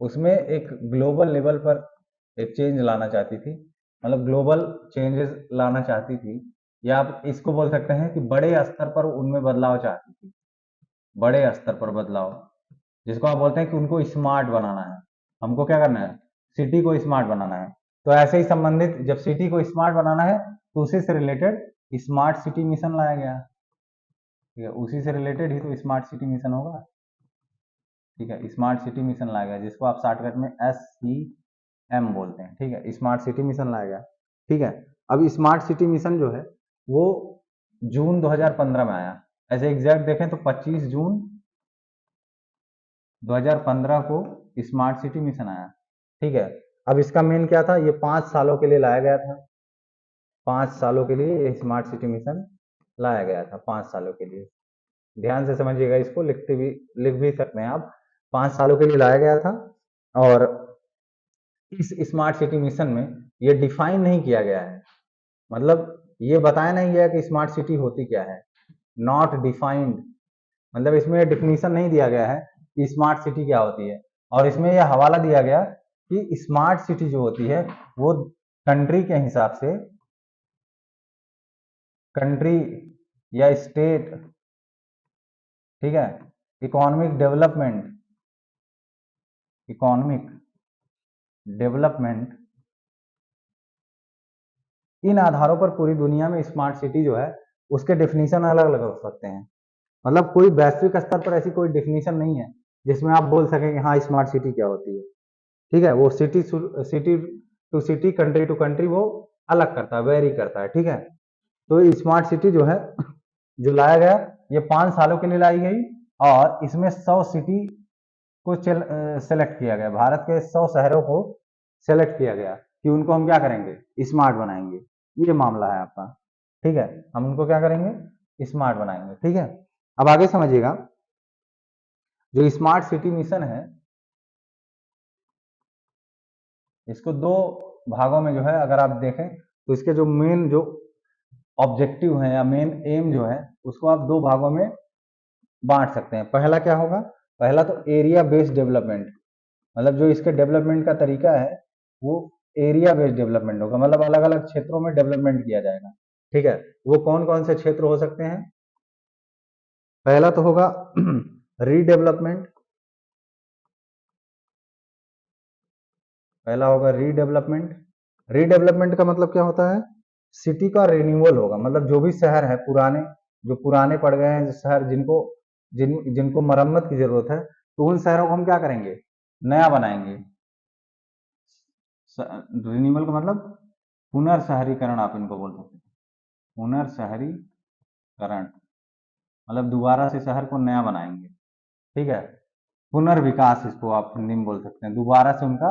S1: उसमें एक ग्लोबल लेवल पर एक चेंज लाना चाहती थी, मतलब ग्लोबल चेंजेस लाना चाहती थी, या आप इसको बोल सकते हैं कि बड़े स्तर पर उनमें बदलाव चाहती थी, बड़े स्तर पर बदलाव, जिसको आप बोलते हैं कि उनको स्मार्ट बनाना है। हमको क्या करना है, सिटी को स्मार्ट बनाना है। तो ऐसे ही संबंधित जब सिटी को स्मार्ट बनाना है तो उसी से रिलेटेड स्मार्ट सिटी मिशन लाया गया, ठीक है। उसी से रिलेटेड ही तो स्मार्ट सिटी मिशन होगा, ठीक है। स्मार्ट सिटी मिशन लाया गया जिसको आप शॉर्टकट में SCM बोलते हैं, ठीक है। स्मार्ट सिटी मिशन लाया गया, ठीक है। अब स्मार्ट सिटी मिशन जो है वो जून 2015 में आया। ऐसे एग्जैक्ट देखें तो 25 जून 2015 को स्मार्ट सिटी मिशन आया, ठीक है। अब इसका मेन क्या था, ये 5 सालों के लिए लाया गया था, 5 सालों के लिए ये स्मार्ट सिटी मिशन लाया गया था, 5 सालों के लिए। ध्यान से समझिएगा, इसको लिख भी सकते हैं आप। 5 सालों के लिए लाया गया था। और इस स्मार्ट सिटी मिशन में ये डिफाइन नहीं किया गया है, मतलब ये बताया नहीं गया कि स्मार्ट सिटी होती क्या है, नॉट डिफाइंड, मतलब इसमें डिफिनीशन नहीं दिया गया है कि स्मार्ट सिटी क्या होती है। और इसमें यह हवाला दिया गया कि स्मार्ट सिटी जो होती है वो कंट्री के हिसाब से, कंट्री या स्टेट, ठीक है, इकोनॉमिक डेवलपमेंट, इकोनॉमिक डेवलपमेंट, इन आधारों पर पूरी दुनिया में स्मार्ट सिटी जो है उसके डेफिनेशन अलग अलग हो सकते हैं। मतलब कोई वैश्विक स्तर पर ऐसी कोई डेफिनेशन नहीं है जिसमें आप बोल सकें कि हाँ स्मार्ट सिटी क्या होती है, ठीक है। वो city to city, country to country वो अलग करता है, वेरी करता है, ठीक है। तो स्मार्ट सिटी जो है जो लाया गया ये 5 सालों के लिए लाई गई, और इसमें 100 सिटी को सेलेक्ट किया गया, भारत के 100 शहरों को सेलेक्ट किया गया कि उनको हम क्या करेंगे, स्मार्ट बनाएंगे। ये मामला है आपका, ठीक है। हम उनको क्या करेंगे, स्मार्ट बनाएंगे, ठीक है। अब आगे समझिएगा, जो स्मार्ट सिटी मिशन है इसको 2 भागों में जो है अगर आप देखें तो इसके जो मेन जो ऑब्जेक्टिव है या मेन एम जो है उसको आप 2 भागों में बांट सकते हैं। पहला क्या होगा, पहला तो एरिया बेस्ड डेवलपमेंट, मतलब जो इसके डेवलपमेंट का तरीका है वो एरिया बेस्ड डेवलपमेंट होगा, मतलब अलग अलग क्षेत्रों में डेवलपमेंट किया जाएगा, ठीक है। वो कौन कौन से क्षेत्र हो सकते हैं, पहला तो होगा रीडेवलपमेंट, पहला होगा रीडेवलपमेंट। रीडेवलपमेंट का मतलब क्या होता है, सिटी का रिन्यूअल होगा, मतलब जो भी शहर है पुराने, जो पुराने पड़ गए हैं शहर, जिनको मरम्मत की जरूरत है, तो उन शहरों को हम क्या करेंगे, नया बनाएंगे। रिन्यूअल का मतलब पुनर्शहरीकरण, आप इनको बोल सकते हैं, पुनर्शहरीकरण मतलब दोबारा से शहर को नया बनाएंगे, ठीक है। पुनर्विकास इसको आप हिंदी में बोल सकते हैं, दोबारा से उनका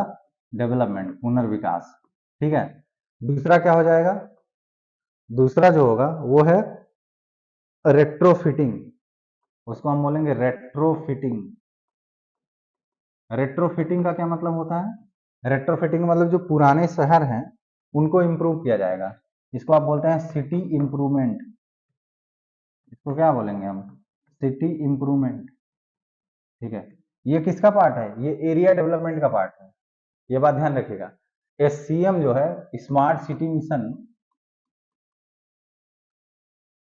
S1: डेवलपमेंट, पुनर्विकास, ठीक है। दूसरा क्या हो जाएगा, दूसरा जो होगा वो है रेट्रोफिटिंग, उसको हम बोलेंगे रेट्रोफिटिंग। रेट्रोफिटिंग का क्या मतलब होता है, रेट्रोफिटिंग मतलब जो पुराने शहर हैं उनको इंप्रूव किया जाएगा, इसको आप बोलते हैं सिटी इंप्रूवमेंट, इसको क्या बोलेंगे हम, सिटी इंप्रूवमेंट, ठीक है। ये किसका पार्ट है, ये एरिया डेवलपमेंट का पार्ट है, ये बात ध्यान रखिएगा। एससीएम जो है, स्मार्ट सिटी मिशन,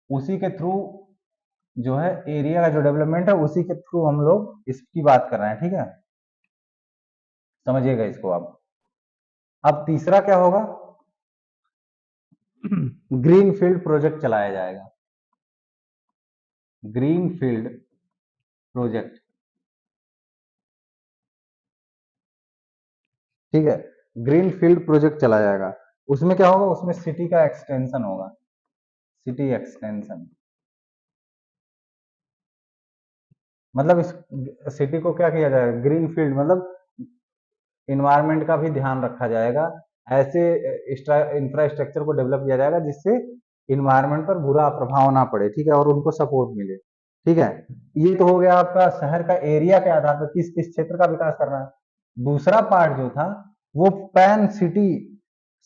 S1: उसी के थ्रू जो है एरिया का जो डेवलपमेंट है, उसी के थ्रू हम लोग इसकी बात कर रहे हैं, ठीक है, समझिएगा इसको आप। अब तीसरा क्या होगा, ग्रीन फील्ड प्रोजेक्ट चलाया जाएगा, ग्रीन फील्ड प्रोजेक्ट, ठीक है, ग्रीन फील्ड प्रोजेक्ट चलाया जाएगा। उसमें क्या होगा, उसमें सिटी का एक्सटेंशन होगा, सिटी एक्सटेंशन, मतलब इस सिटी को क्या किया जाएगा, ग्रीन फील्ड मतलब इन्वायरमेंट का भी ध्यान रखा जाएगा, ऐसे इंफ्रास्ट्रक्चर को डेवलप किया जाएगा जिससे इन्वायरमेंट पर बुरा प्रभाव ना पड़े, ठीक है, और उनको सपोर्ट मिले, ठीक है। ये तो हो गया आपका शहर का एरिया के आधार पर किस किस क्षेत्र का विकास करना है। दूसरा पार्ट जो था वो पैन सिटी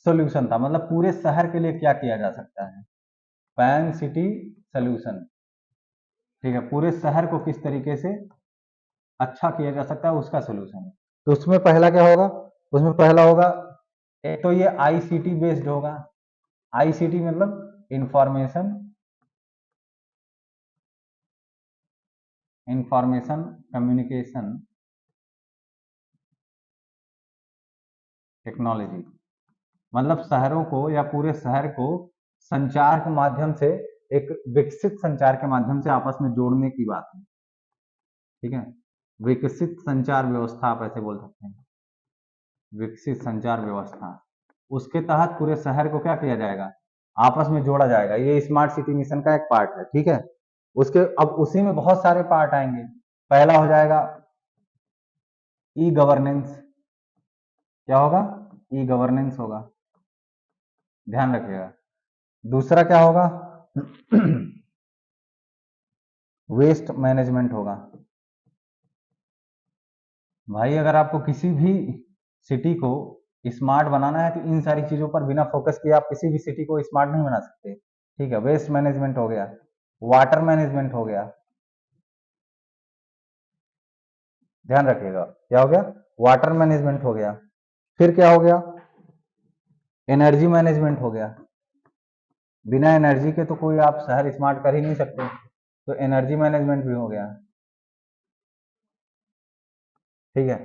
S1: सोल्यूशन था, मतलब पूरे शहर के लिए क्या किया जा सकता है, पैन सिटी सोल्यूशन, ठीक है, पूरे शहर को किस तरीके से अच्छा किया जा सकता है उसका सोल्यूशन है। तो उसमें पहला क्या होगा, उसमें पहला होगा, एक तो ये आईसीटी बेस्ड होगा, आईसीटी मतलब इंफॉर्मेशन कम्युनिकेशन टेक्नोलॉजी, मतलब शहरों को या पूरे शहर को संचार के माध्यम से, एक विकसित संचार के माध्यम से आपस में जोड़ने की बात है, ठीक है, विकसित संचार व्यवस्था आप ऐसे बोल सकते हैं, विकसित संचार व्यवस्था, उसके तहत पूरे शहर को क्या किया जाएगा, आपस में जोड़ा जाएगा, ये स्मार्ट सिटी मिशन का एक पार्ट है, ठीक है। उसके अब उसी में बहुत सारे पार्ट आएंगे, पहला हो जाएगा ई गवर्नेंस, क्या होगा, ई गवर्नेंस होगा, ध्यान रखिएगा। दूसरा क्या होगा, वेस्ट मैनेजमेंट होगा। भाई अगर आपको किसी भी सिटी को स्मार्ट बनाना है तो इन सारी चीजों पर बिना फोकस किए आप किसी भी सिटी को स्मार्ट नहीं बना सकते, ठीक है। वेस्ट मैनेजमेंट हो गया, वाटर मैनेजमेंट हो गया, ध्यान रखिएगा, क्या हो गया, वाटर मैनेजमेंट हो गया। फिर क्या हो गया, एनर्जी मैनेजमेंट हो गया, बिना एनर्जी के तो कोई आप शहर स्मार्ट कर ही नहीं सकते, तो एनर्जी मैनेजमेंट भी हो गया, ठीक है।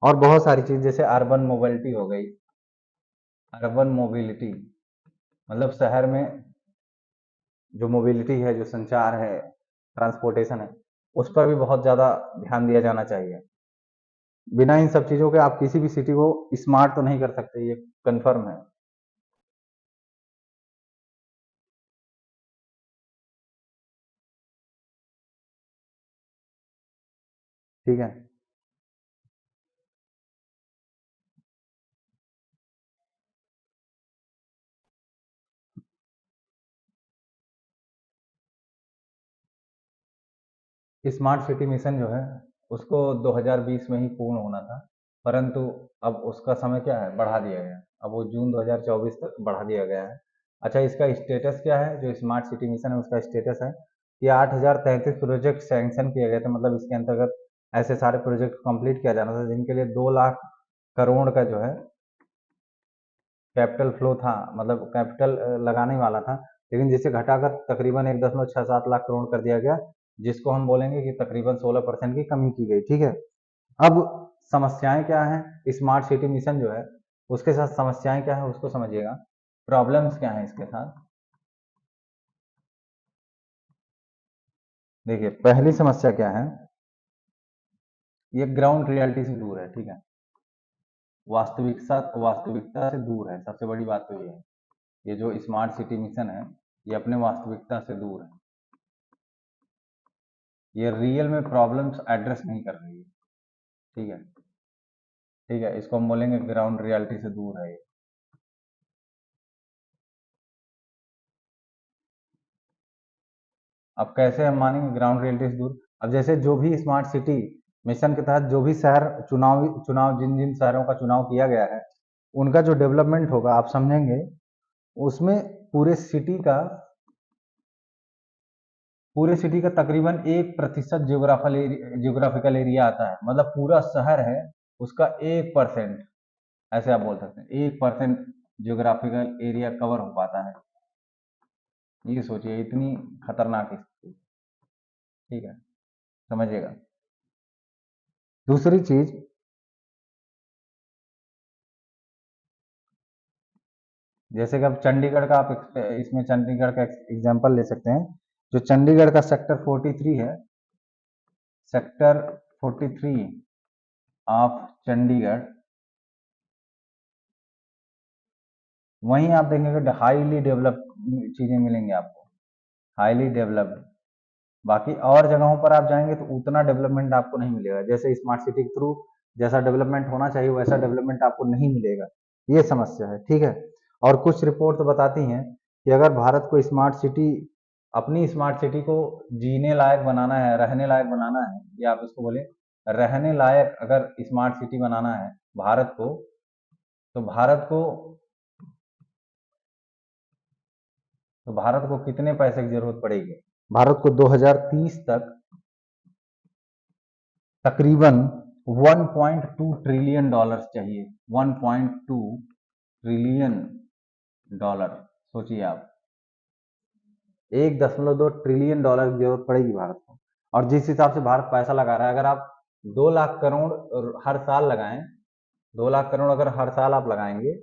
S1: और बहुत सारी चीज जैसे अर्बन मोबिलिटी हो गई, अर्बन मोबिलिटी मतलब शहर में जो मोबिलिटी है, जो संचार है, ट्रांसपोर्टेशन है, उस पर भी बहुत ज्यादा ध्यान दिया जाना चाहिए। बिना इन सब चीजों के आप किसी भी सिटी को स्मार्ट तो नहीं कर सकते, ये कंफर्म है, ठीक है। स्मार्ट सिटी मिशन जो है उसको 2020 में ही पूर्ण होना था, परंतु अब उसका समय क्या है, बढ़ा दिया गया, अब वो जून 2024 तक बढ़ा दिया गया है। अच्छा, इसका स्टेटस क्या है, जो स्मार्ट सिटी मिशन है उसका स्टेटस है कि 8,033 प्रोजेक्ट सैंक्शन किए गए थे, मतलब इसके अंतर्गत ऐसे सारे प्रोजेक्ट कंप्लीट किया जाना था जिनके लिए 2 लाख करोड़ का जो है कैपिटल फ्लो था, मतलब कैपिटल लगाने वाला था, लेकिन जिसे घटाकर तकरीबन 1.67 लाख करोड़ कर दिया गया, जिसको हम बोलेंगे कि तकरीबन 16% की कमी की गई। ठीक है, अब समस्याएं क्या हैं स्मार्ट सिटी मिशन जो है उसके साथ, समस्याएं क्या है उसको समझिएगा, प्रॉब्लम्स क्या है इसके साथ। देखिए पहली समस्या क्या है, ये ग्राउंड रियलिटी से दूर है। ठीक है, वास्तविकता से दूर है, सबसे बड़ी बात तो ये है। ये जो स्मार्ट सिटी मिशन है ये अपने वास्तविकता से दूर है, ये रियल में प्रॉब्लम्स एड्रेस नहीं कर रही है। ठीक है, ठीक है, इसको हम बोलेंगे ग्राउंड रियलिटी से दूर है ये। अब कैसे हम मानेंगे ग्राउंड रियलिटी से दूर? अब जैसे जो भी स्मार्ट सिटी मिशन के तहत जो भी शहर चुनाव जिन जिन शहरों का चुनाव किया गया है उनका जो डेवलपमेंट होगा आप समझेंगे, उसमें पूरे सिटी का तकरीबन 1% जियोग्राफिकल एरिया आता है, मतलब पूरा शहर है उसका 1%, ऐसे आप बोल सकते हैं 1% जियोग्राफिकल एरिया कवर हो पाता है। ये सोचिए इतनी खतरनाक स्थिति। ठीक है, समझिएगा। दूसरी चीज, जैसे कि अब चंडीगढ़ का आप इसमें चंडीगढ़ का एग्जांपल ले सकते हैं। जो चंडीगढ़ का सेक्टर 43 है, सेक्टर 43 ऑफ चंडीगढ़, वहीं आप देखेंगे हाईली डेवलप्ड चीजें मिलेंगी आपको, हाईली डेवलप्ड। बाकी और जगहों पर आप जाएंगे तो उतना डेवलपमेंट आपको नहीं मिलेगा, जैसे स्मार्ट सिटी के थ्रू जैसा डेवलपमेंट होना चाहिए वैसा डेवलपमेंट आपको नहीं मिलेगा। ये समस्या है। ठीक है, और कुछ रिपोर्ट तो बताती हैं कि अगर भारत को अपनी स्मार्ट सिटी को जीने लायक बनाना है, रहने लायक बनाना है, या आप इसको बोले रहने लायक अगर स्मार्ट सिटी बनाना है भारत को, तो भारत को कितने पैसे की जरूरत पड़ेगी? भारत को 2030 तक तकरीबन 1.2 ट्रिलियन डॉलर चाहिए। 1.2 ट्रिलियन डॉलर, सोचिए आप, 1.2 ट्रिलियन डॉलर की जरूरत पड़ेगी भारत को। और जिस हिसाब से भारत पैसा लगा रहा है, अगर आप 2 लाख करोड़ हर साल लगाएं, 2 लाख करोड़ अगर हर साल आप लगाएंगे,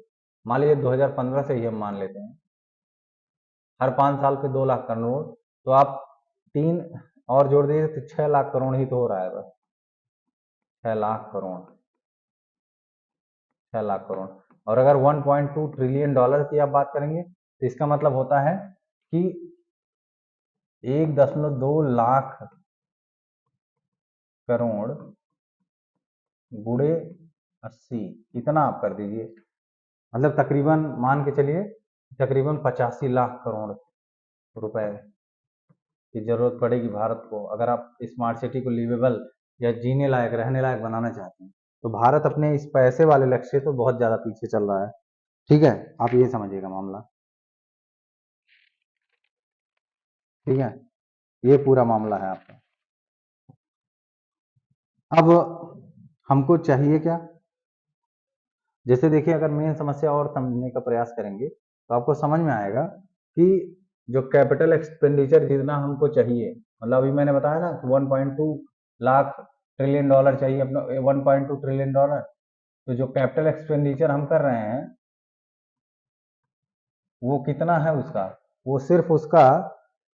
S1: मान लीजिए 2015 से ही हम मान लेते हैं, हर 5 साल पे 2 लाख करोड़, तो आप 3 और जोड़ दीजिए तो 6 लाख करोड़ ही तो हो रहा है बस। 6 लाख करोड़, 6 लाख करोड़। और अगर 1.2 ट्रिलियन डॉलर की आप बात करेंगे तो इसका मतलब होता है कि 1.2 लाख करोड़ गुड़े 80, इतना आप कर दीजिए, मतलब तकरीबन मान के चलिए तकरीबन 85 लाख करोड़ रुपए की जरूरत पड़ेगी भारत को, अगर आप स्मार्ट सिटी को लिवेबल या जीने लायक रहने लायक बनाना चाहते हैं। तो भारत अपने इस पैसे वाले लक्ष्य से तो बहुत ज्यादा पीछे चल रहा है। ठीक है, आप ये समझिएगा मामला। ठीक है, ये पूरा मामला है आपका। अब हमको चाहिए क्या? जैसे देखिए अगर मेन समस्या और समझने का प्रयास करेंगे तो आपको समझ में आएगा कि जो कैपिटल एक्सपेंडिचर जितना हमको चाहिए, मतलब अभी मैंने बताया ना 1.2 लाख ट्रिलियन डॉलर चाहिए अपना, 1.2 ट्रिलियन डॉलर, तो जो कैपिटल एक्सपेंडिचर हम कर रहे हैं वो कितना है उसका, वो सिर्फ उसका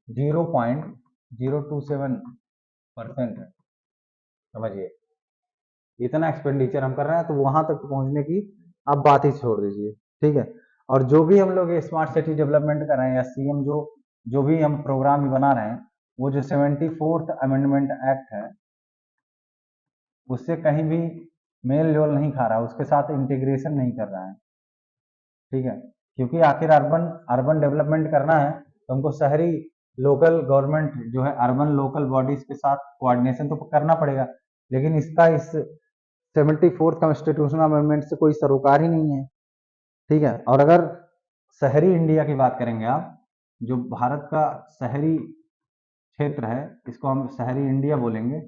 S1: 0.027% है। समझिए इतना एक्सपेंडिचर हम कर रहे हैं, तो वहां तक पहुंचने की आप बात ही छोड़ दीजिए। ठीक है, और जो भी हम लोग स्मार्ट सिटी डेवलपमेंट कर रहे हैं या सीएम जो भी हम प्रोग्राम बना रहे हैं, वो जो 74th अमेंडमेंट एक्ट है उससे कहीं भी मेल जोल नहीं खा रहा है, उसके साथ इंटीग्रेशन नहीं कर रहा है। ठीक है, क्योंकि आखिर अर्बन अर्बन डेवलपमेंट करना है तो हमको शहरी लोकल गवर्नमेंट जो है अर्बन लोकल बॉडीज के साथ कोऑर्डिनेशन तो करना पड़ेगा, लेकिन इसका इस 74th कॉन्स्टिट्यूशनल अमेंडमेंट से कोई सरोकार ही नहीं है। ठीक है, और अगर शहरी इंडिया की बात करेंगे आप, जो भारत का शहरी क्षेत्र है इसको हम शहरी इंडिया बोलेंगे,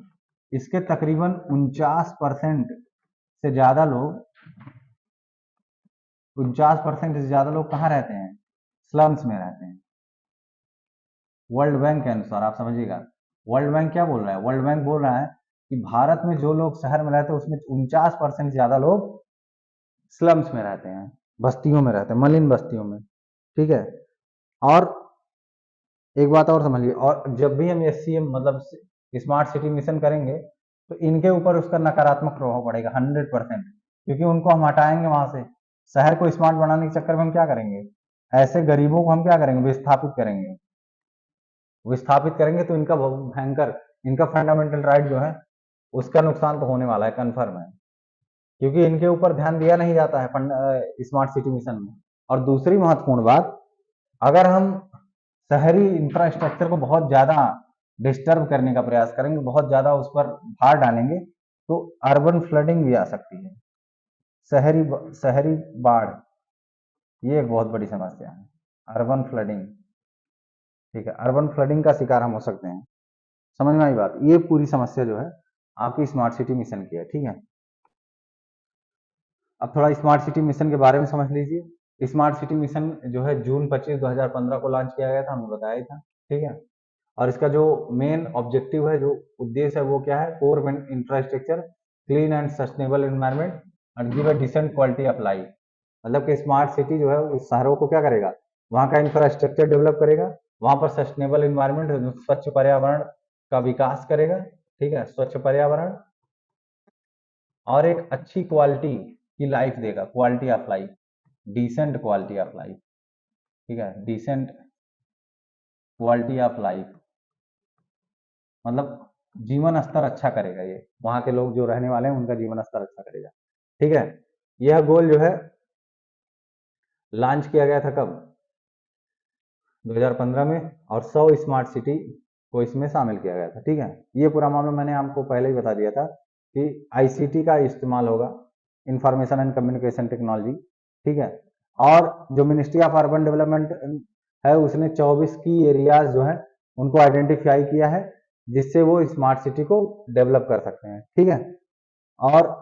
S1: इसके तकरीबन 49% से ज्यादा लोग 49% से ज्यादा लोग कहाँ रहते हैं? स्लम्स में रहते हैं। वर्ल्ड बैंक के अनुसार आप समझिएगा, वर्ल्ड बैंक क्या बोल रहा है, वर्ल्ड बैंक बोल रहा है कि भारत में जो लोग शहर में रहते हैं उसमें 49% ज्यादा लोग स्लम्स में रहते हैं, बस्तियों में रहते हैं, मलिन बस्तियों में। ठीक है। और एक बात और समझ लीजिए, और जब भी हम एससीएम मतलब स्मार्ट सिटी मिशन करेंगे तो इनके ऊपर उसका नकारात्मक प्रभाव पड़ेगा 100%, क्योंकि उनको हम हटाएंगे वहां से। शहर को स्मार्ट बनाने के चक्कर में हम क्या करेंगे, ऐसे गरीबों को हम क्या करेंगे, विस्थापित करेंगे। विस्थापित करेंगे तो इनका भयंकर, इनका फंडामेंटल राइट जो है उसका नुकसान तो होने वाला है, कन्फर्म है, क्योंकि इनके ऊपर ध्यान दिया नहीं जाता है स्मार्ट सिटी मिशन में। और दूसरी महत्वपूर्ण बात, अगर हम शहरी इंफ्रास्ट्रक्चर को बहुत ज्यादा डिस्टर्ब करने का प्रयास करेंगे, बहुत ज्यादा उस पर भार डालेंगे, तो अर्बन फ्लडिंग भी आ सकती है, शहरी शहरी बाढ़, ये एक बहुत बड़ी समस्या है, अर्बन फ्लडिंग। ठीक है, अर्बन फ्लडिंग का शिकार हम हो सकते हैं। समझ में आई बात, ये पूरी समस्या जो है आपकी स्मार्ट सिटी मिशन की है। ठीक है, अब थोड़ा स्मार्ट सिटी मिशन के बारे में समझ लीजिए। स्मार्ट सिटी मिशन जो है जून 25 2015 को लॉन्च किया गया था, हमने बताया ही था। ठीक है, और इसका जो मेन ऑब्जेक्टिव है, जो उद्देश्य है वो क्या है, core infrastructure, clean and sustainable environment और give a decent quality of life. मतलब कि स्मार्ट सिटी जो है उस शहरों को क्या करेगा, वहाँ का इंफ्रास्ट्रक्चर डेवलप करेगा, वहाँ पर सस्टेनेबल एनवायरनमेंट, स्वच्छ पर्यावरण का विकास करेगा। ठीक है, स्वच्छ पर्यावरण और एक अच्छी क्वालिटी की लाइफ देगा, quality of life, decent quality of life. ठीक है, डिसेंट क्वालिटी ऑफ लाइफ मतलब जीवन स्तर अच्छा करेगा, ये वहां के लोग जो रहने वाले हैं उनका जीवन स्तर अच्छा करेगा। ठीक है, यह गोल जो है लॉन्च किया गया था कब, 2015 में, और 100 स्मार्ट सिटी को इसमें शामिल किया गया था। ठीक है, ये पूरा मामला मैंने आपको पहले ही बता दिया था कि आईसीटी का इस्तेमाल होगा, इंफॉर्मेशन एंड कम्युनिकेशन टेक्नोलॉजी। ठीक है, और जो मिनिस्ट्री ऑफ अर्बन डेवलपमेंट है उसने 24 की एरियाज जो है उनको आइडेंटिफाई किया है, जिससे वो स्मार्ट सिटी को डेवलप कर सकते हैं। ठीक है, और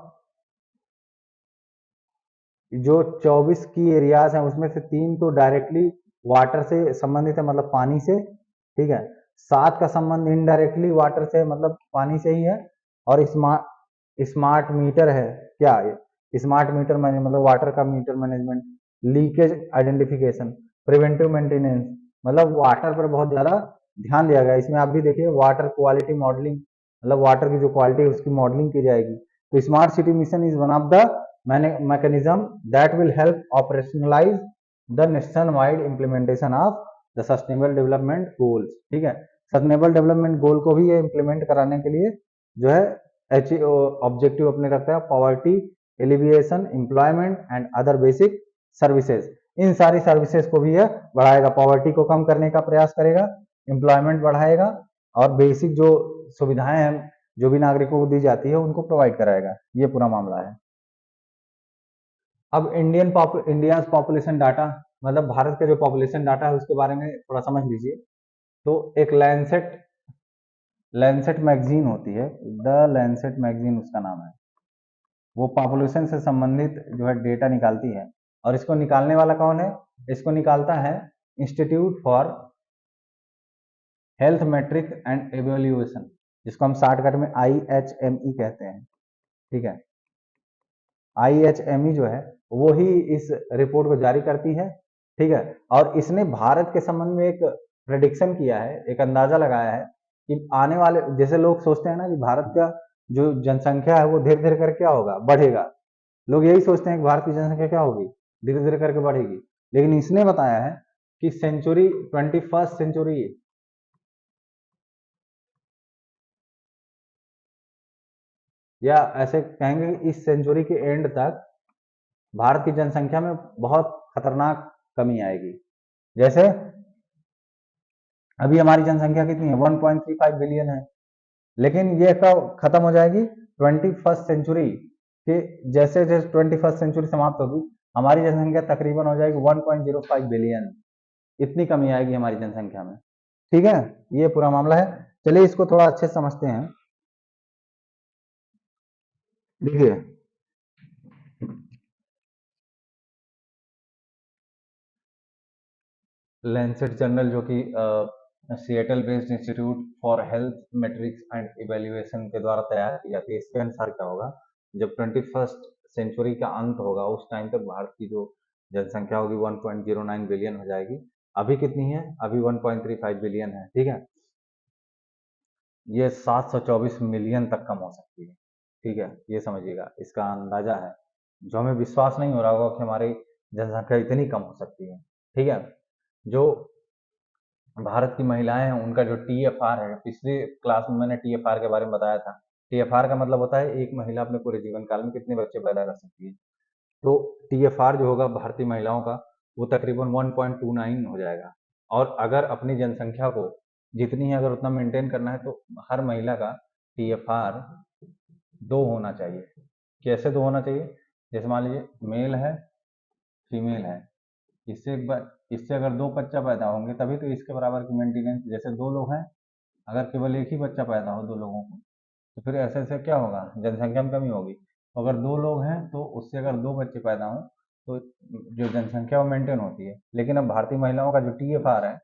S1: जो 24 की एरियाज हैं उसमें से 3 तो डायरेक्टली वाटर से संबंधित है, मतलब पानी से। ठीक है, 7 का संबंध इनडायरेक्टली वाटर से मतलब पानी से ही है। और स्मार्ट स्मार्ट मीटर है, क्या स्मार्ट मीटर मैंने मतलब वाटर का meter management, leakage identification, preventive maintenance, मतलब वाटर पर बहुत ज्यादा ध्यान दिया गया। इसमें आप भी देखिए, वाटर क्वालिटी मॉडलिंग, मतलब वाटर की जो क्वालिटी है उसकी मॉडलिंग की जाएगी। तो smart city mission is one of the mechanism that will help operationalize the nationwide implementation of the sustainable development goals। ठीक है, सस्टेनेबल डेवलपमेंट गोल को भी ये इम्प्लीमेंट कराने के लिए जो है एच ऑब्जेक्टिव अपने रखता है, poverty alleviation, employment and other basic services. इन सारी सर्विसेज को भी यह बढ़ाएगा, पॉवर्टी को कम करने का प्रयास करेगा, एम्प्लॉयमेंट बढ़ाएगा और बेसिक जो सुविधाएं हैं जो भी नागरिकों को दी जाती है उनको प्रोवाइड कराएगा। ये पूरा मामला है। अब इंडिया पॉपुलेशन डाटा, मतलब भारत का जो पॉपुलेशन डाटा है उसके बारे में थोड़ा समझ लीजिए। तो एक लैंसेट लैंसेट मैगजीन होती है, द लैंसेट मैगजीन उसका नाम है, वो पॉपुलेशन से संबंधित जो है डेटा निकालती है। और इसको निकालने वाला कौन है, इसको निकालता है institute for health metric and evaluation, जिसको हम शॉर्टकट में IHME कहते हैं। ठीक है, IHME जो है वो ही इस रिपोर्ट को जारी करती है। ठीक है, और इसने भारत के संबंध में एक प्रेडिक्शन किया है, एक अंदाजा लगाया है कि आने वाले, जैसे लोग सोचते हैं ना कि भारत का जो जनसंख्या है वो धीरे धीरे करके क्या होगा, बढ़ेगा। लोग यही सोचते हैं कि भारत की जनसंख्या क्या होगी, धीरे धीरे करके बढ़ेगी। लेकिन इसने बताया है कि सेंचुरी 21st सेंचुरी, या ऐसे कहेंगे कि इस सेंचुरी के एंड तक भारत की जनसंख्या में बहुत खतरनाक कमी आएगी। जैसे अभी हमारी जनसंख्या कितनी है, 1.35 बिलियन है, लेकिन ये कब खत्म हो जाएगी, 21st सेंचुरी के जैसे जैसे 21st सेंचुरी समाप्त होगी हमारी जनसंख्या तकरीबन हो जाएगी 1.05 बिलियन, इतनी कमी आएगी हमारी जनसंख्या में। ठीक है, ये पूरा मामला है। चलिए इसको थोड़ा अच्छे से समझते हैं। देखिए, लैंसेट जर्नल जो कि Seattle based institute for health matrix and evaluation के द्वारा तैयार की जाती है। इसके अनुसार क्या होगा, जब 21st सेंचुरी का अंत होगा उस टाइम तक भारत की जो जनसंख्या होगी 1.09 बिलियन हो जाएगी। अभी कितनी है, अभी 1.35 बिलियन है, ठीक है। ये 724 मिलियन तक कम हो सकती है, ठीक है, ये समझिएगा, इसका अंदाजा है, जो हमें विश्वास नहीं हो रहा होगा कि हमारी जनसंख्या इतनी कम हो सकती है, ठीक है। जो भारत की महिलाएं हैं उनका जो टीएफआर है, पिछली क्लास में मैंने टीएफआर के बारे में बताया था। टीएफआर का मतलब होता है एक महिला अपने पूरे जीवन काल में कितने बच्चे पैदा कर सकती है। तो टीएफआर जो होगा भारतीय महिलाओं का वो तकरीबन 1.29 हो जाएगा। और अगर अपनी जनसंख्या को जितनी है अगर उतना मेंटेन करना है तो हर महिला का टीएफआर 2 होना चाहिए। कैसे 2 होना चाहिए, जैसे मान लीजिए मेल है फीमेल है, इससे एक बार इससे अगर 2 बच्चा पैदा होंगे तभी तो इसके बराबर की मेंटेनेंस। जैसे 2 लोग हैं, अगर केवल एक ही बच्चा पैदा हो 2 लोगों को तो फिर ऐसे ऐसे क्या होगा, जनसंख्या में कमी होगी। तो अगर 2 लोग हैं तो उससे अगर 2 बच्चे पैदा हों तो जो जनसंख्या वो मेंटेन होती है। लेकिन अब भारतीय महिलाओं का जो टीएफआर है,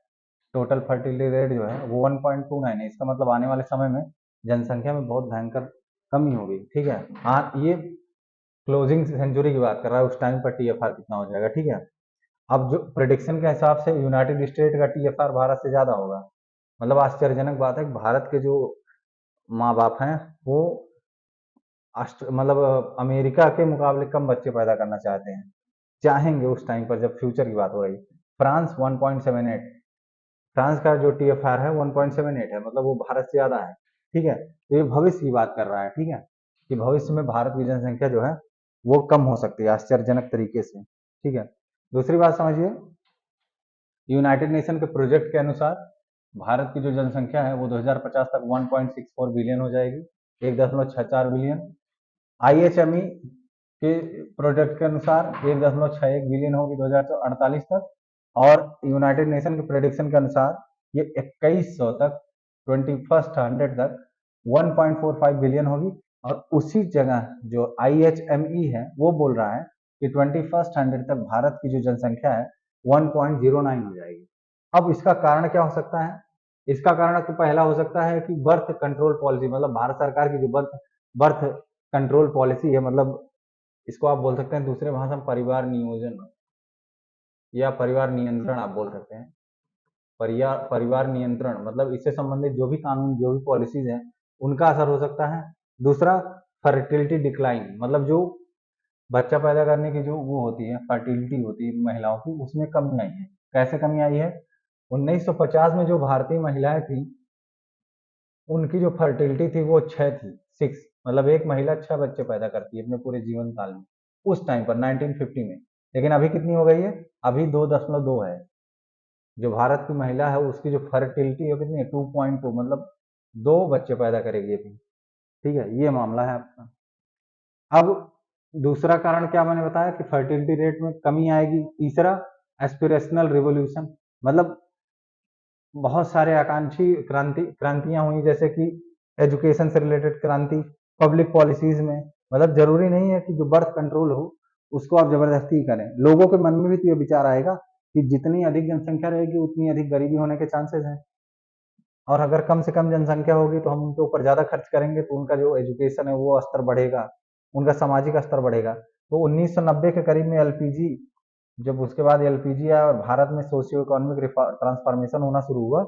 S1: टोटल फर्टिलिटी रेट जो है वो 1.29 है। इसका मतलब आने वाले समय में जनसंख्या में बहुत भयंकर कमी होगी, ठीक है। हाँ, ये क्लोजिंग सेंचुरी की बात कर रहा है, उस टाइम पर टीएफआर कितना हो जाएगा, ठीक है। अब जो प्रिडिक्शन के हिसाब से यूनाइटेड स्टेट का टीएफआर भारत से ज्यादा होगा। मतलब आश्चर्यजनक बात है कि भारत के जो माँ बाप हैं वो मतलब अमेरिका के मुकाबले कम बच्चे पैदा करना चाहते हैं, चाहेंगे उस टाइम पर जब फ्यूचर की बात हो रही। फ्रांस 1.78, फ्रांस का जो टीएफआर है 1.78 है, मतलब वो भारत से ज्यादा है, ठीक है। तो ये भविष्य की बात कर रहा है, ठीक है, कि भविष्य में भारत की जनसंख्या जो है वो कम हो सकती है आश्चर्यजनक तरीके से, ठीक है। दूसरी बात समझिए, यूनाइटेड नेशन के प्रोजेक्ट के अनुसार भारत की जो जनसंख्या है वो 2050 तक 1.64 बिलियन हो जाएगी, 1.64 बिलियन। आईएचएमई के प्रोजेक्ट के अनुसार 1.61 बिलियन होगी 2048 तक। और यूनाइटेड नेशन के प्रेडिक्शन के अनुसार ये 2100 तक, 21st 100 तक 1.45 बिलियन होगी। और उसी जगह जो आईएचएमई है वो बोल रहा है कि 21st 100 तक भारत की जो जनसंख्या है 1.09 हो जाएगी। अब इसका कारण क्या हो सकता है, इसका कारण तो पहला हो सकता है कि बर्थ कंट्रोल पॉलिसी, मतलब भारत सरकार की जो बर्थ बर्थ कंट्रोल पॉलिसी है, मतलब इसको आप बोल सकते हैं दूसरे भाषा में परिवार नियोजन या परिवार नियंत्रण आप बोल सकते हैं। परिवार नियंत्रण मतलब इससे संबंधित जो भी कानून जो भी पॉलिसीज हैं उनका असर हो सकता है। दूसरा, फर्टिलिटी डिक्लाइन, मतलब जो बच्चा पैदा करने की जो वो होती है फर्टिलिटी होती है महिलाओं की, उसमें कमी आई है। कैसे कमी आई है, 1950 में जो भारतीय महिलाएं थी उनकी जो फर्टिलिटी थी वो 6 थी, 6, मतलब एक महिला 6 बच्चे पैदा करती है अपने पूरे जीवन काल में, उस टाइम पर 1950 में। लेकिन अभी कितनी हो गई है, अभी 2.2 है। जो भारत की महिला है उसकी जो फर्टिलिटी है कितनी है, 2.2, मतलब 2 बच्चे पैदा करेगी अभी, ठीक है, ये मामला है आपका। अब दूसरा कारण क्या मैंने बताया कि फर्टिलिटी रेट में कमी आएगी। तीसरा, एस्पिरेशनल रिवोल्यूशन, मतलब बहुत सारे आकांक्षी क्रांतियां हुई, जैसे कि एजुकेशन से रिलेटेड क्रांति, पब्लिक पॉलिसीज में, मतलब जरूरी नहीं है कि जो बर्थ कंट्रोल हो उसको आप जबरदस्ती करें। लोगों के मन में भी तो ये विचार आएगा कि जितनी अधिक जनसंख्या रहेगी उतनी अधिक गरीबी होने के चांसेस हैं, और अगर कम से कम जनसंख्या होगी तो हम उनके ऊपर ज्यादा खर्च करेंगे तो उनका जो एजुकेशन है वो स्तर बढ़ेगा, उनका सामाजिक स्तर बढ़ेगा। तो 1990 के करीब में एलपीजी, जब उसके बाद एलपीजी आया और भारत में सोशियो इकोनॉमिक ट्रांसफॉर्मेशन होना शुरू हुआ,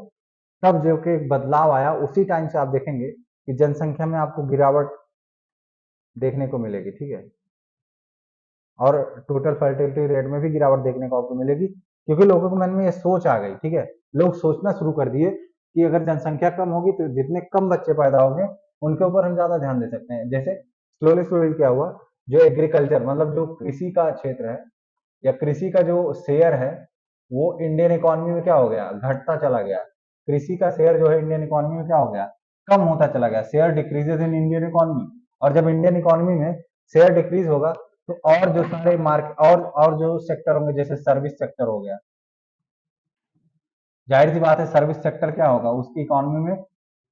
S1: तब जो कि एक बदलाव आया, उसी टाइम से आप देखेंगे कि जनसंख्या में आपको गिरावट देखने को मिलेगी, ठीक है। और टोटल फर्टिलिटी रेट में भी गिरावट देखने को आपको मिलेगी, क्योंकि लोगों के मन में ये सोच आ गई, ठीक है। लोग सोचना शुरू कर दिए कि अगर जनसंख्या कम होगी तो जितने कम बच्चे पैदा होंगे उनके ऊपर हम ज्यादा ध्यान दे सकते हैं। जैसे स्लोली स्लोली क्या हुआ, जो एग्रीकल्चर मतलब जो कृषि का क्षेत्र है या कृषि का जो शेयर है वो इंडियन इकोनॉमी में क्या हो गया, घटता चला गया। कृषि का शेयर जो है इंडियन इकोनॉमी में क्या हो गया, कम होता चला गया। Share decreases in Indian economy, और जब इंडियन इकोनॉमी में शेयर डिक्रीज होगा तो और जो सारे मार्केट और जो सेक्टर होंगे जैसे सर्विस सेक्टर हो गया, जाहिर सी बात है सर्विस सेक्टर क्या होगा उसकी इकोनॉमी में,